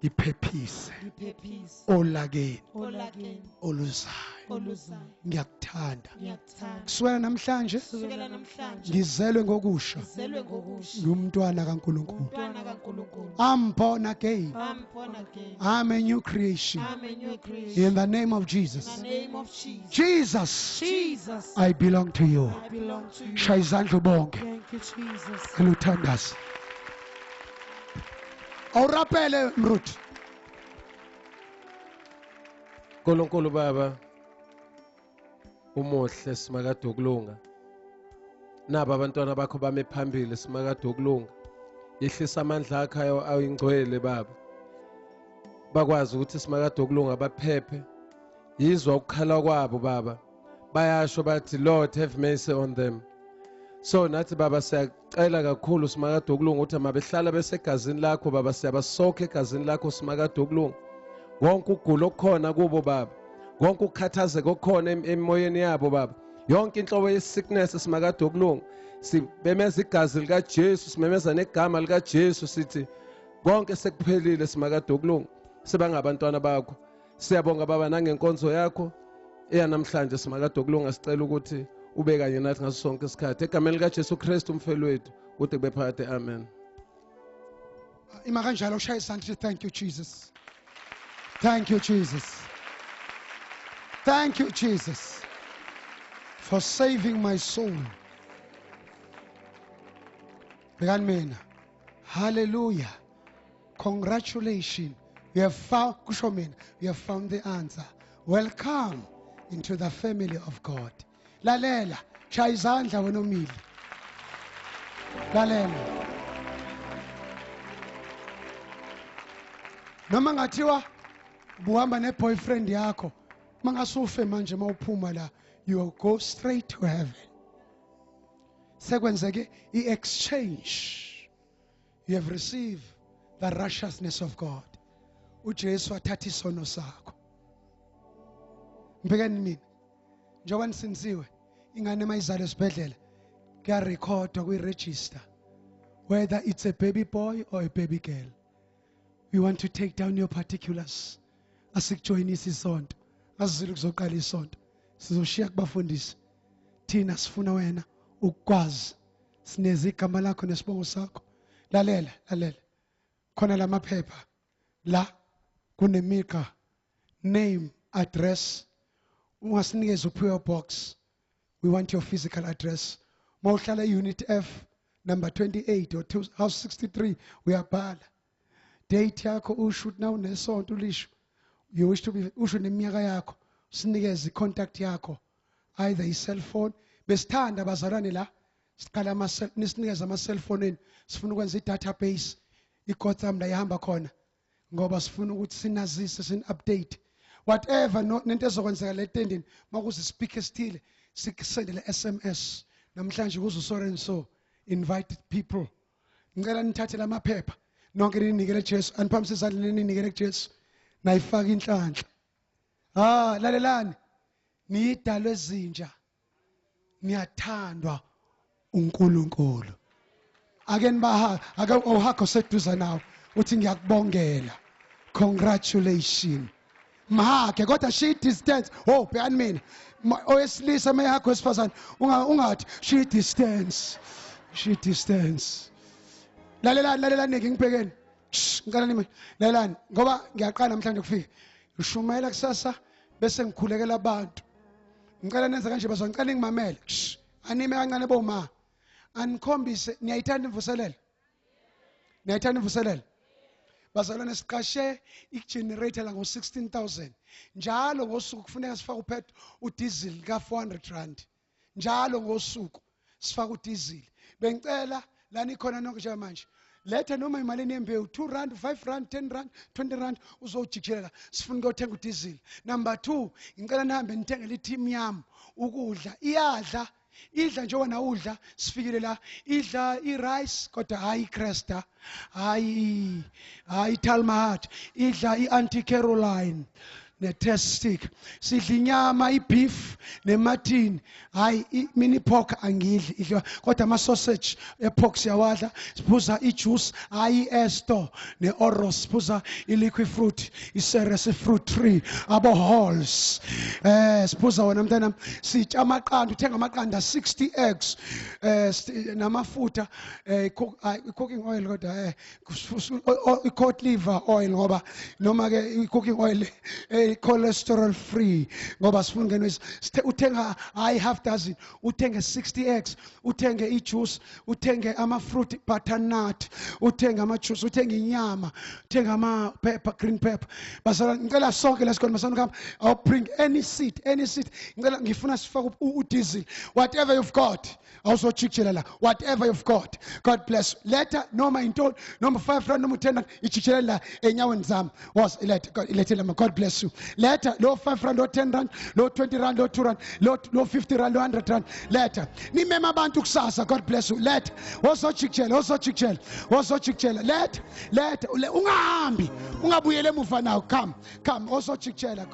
ngiphephise Ngiphephise olakeni olakeni oluzayo. oluzayo. Ngiyakuthanda. Ngiyakuthanda. Kusukela namhlanje Kusukela namhlanje ngizelwe ngokusha ngizelwe ngokusha ngumntwana kaNkulunkulu. umntwana kaNkulunkulu. I'm born again. I'm born again. I'm a new creation. I'm a new creation. In the name of In Jesus. the name of Jesus. Jesus, Jesus, I belong to you. I belong to you. Shaya izandla ubonke. Thank you, Jesus. Eluthandaza. Awurapele Mruthi. Nkulunkulu Baba umuhle simakade ukulunga. Naba abantwana bakho bame phambili simakade ukulunga. Yehlisa amandla akho ayingcwele Baba. Bakwazi ukuthi simakade ukulunga baphephe. Yizwa ukukhala kwabo Baba. Bayasho bathi Lord have mercy on them. So nathi Baba siyacela kakhulu simakade ukulunga ukuthi mabehlala besegazini lakho Baba siyabasokha egazini lakho simakade ukulunga. Wonke ugulo okukhona kubo Baba. Wonke ukukhathazeka okukhona emoyeni yabo Baba. Yonke inhlobo yesickness simakade ukulunga. Sibemeza igazi lika Jesu, simemeza negama lika Jesu sithi konke sekuphelile simakade ukulunga. Sebangabantwana bakho. Siyabonga Baba nangenkonzo yakho eyanamhlanje simakade ukulunga sicela ukuthi ube kanye nathi ngaso sonke isikhathi. Egameni lika Jesu Kristu umfelo wethu uthi kube phakathi. Amen. Ima kanjalo ushaya isandla. Thank you Jesus. Thank you Jesus. Thank you Jesus for saving my soul. Began mina. Hallelujah. Congratulations. You have found kusho mina, you have found the answer. Welcome into the family of God. Lalela, shaya izandla wena umile. Lalela. Noma ngathiwa buhamba ne-boyfriend yakho mangasufe manje mawuphuma la you will go straight to heaven. Sekwenzeke i-exchange. You have received the righteousness of God. uJesu wathatha isono sakho. Mbekani mina njengoba nisinziwe ingane mayizalo esibhedlela kuyarekhodwa kwi-register whether it's a baby boy or a baby girl. We want to take down your particulars. Asikujoyinisa isonto. Asizile kuzoqala isonto. Sizoshiya kubafundisi. Thina sifuna wena ukwazi. Sineze igama lakho nesibongo sakho. Lalela, lalela. Khona lamaphepha. La kunemika, name, address. Ungasinikeza uPO box. We want your physical address. Mawuhlala unit F number 28 or house 63 uyabhala. Date yakho usho now nesonto ulisho. You wish to be usho neminyaka yakho. Sinikeze contact yakho. Either a cell phone. Besithanda bazalwane la. Siqala nisinikeza ama cell phone. Sifuna ukwenza i-database. I-Gotham la ihamba khona. Ngoba sifuna ukuthi sinazise sin-update. Whatever nento ezokwenzeka le tendeni makuze speak esithile sikusendele SMS. Namhlanje kuzo so and so invite people. Ngicela nithathe lamaphepha. Nonke ninikele Jesu. Aniphamise izandla ninikele kuJesu. Nayifaka inhlanhla. Lalelani. Niyidalwe ezinja. Niyathandwa uNkulunkulu. Ake nibaha, ake ohakho seduza nawo. Uthi ngiyakubongela. Congratulations. Mahake kodwa she distance. Oh, bhekani mina. Owesilisa mayakho wesifazane ungathi she distance. She distance. Lalelani ngibhekeni. Ngicela nimi. Lalelani ngoba ngiyaqala namhlanje kufika. Ushumayela kusasa bese ngikhulekela abantu. Ngicela nenze kanje bazwa ngicela ngimamele. Anime kancane boma. Anikhombise niyayithanda imvuselelo. Niyayithanda imvuselelo. Bazalwane siqashe i-generator la ngo-16,000 njalo ngosuku kufuneka sifake uphetho udiesel ka-400 njalo ngosuku sifake udiesel. Bengicela lani khona nonke njengamanje letha noma imali enembewu R2, R5, R10, R20 uzojikela sifuna ukuthenga udiesel. Number 2 ngicela nihambe nithengele i-team yami ukudla iyadla idla njengoba na udla sifikile la idla i-rice kodwa hayi Cresta hayi Talmud idla i-Auntie Caroline ne-test stick sidla inyama i-beef ne-mutton hayi mini pork angidli idliwa kodwa ama-sausage e-pork siyawadla siphuza i-juice hayi i-esto ne-oros siphuza i-liquid fruit i-ceres fruit tree abo-halls siphuza wona mntanami sitsha amaqanda uthenga amaqanda 60 eggs namafutha i-cooking oil kodwa i-cod liver oil ngoba noma-ke i-cooking oil cholesterol free ngoba sifuna ngenwe uthenga hayi half dozen uthenge 60 eggs uthenge ijuice uthenge ama-fruit butternut uthenge ama-juice uthenge inyama uthenge ama-pepper green pepper bazalwane ngicela sonke lesikhona masana I'll bring any seed ngicela ngifuna sifake udiesel whatever you've got awuzojikijela la whatever you've got. God bless you. Later noma intoni noma 5 rand noma 10 rand ijikijela la enyaweni zami was ilethela God bless you. Later lo 5 rand lo 10 rand lo 20 rand lo 2 rand lo 50 rand lo 100 rand later nimema abantu kusasa. God bless you. Later wozojikijela later ungahambi ungabuyele emuva nawo come wozojikijela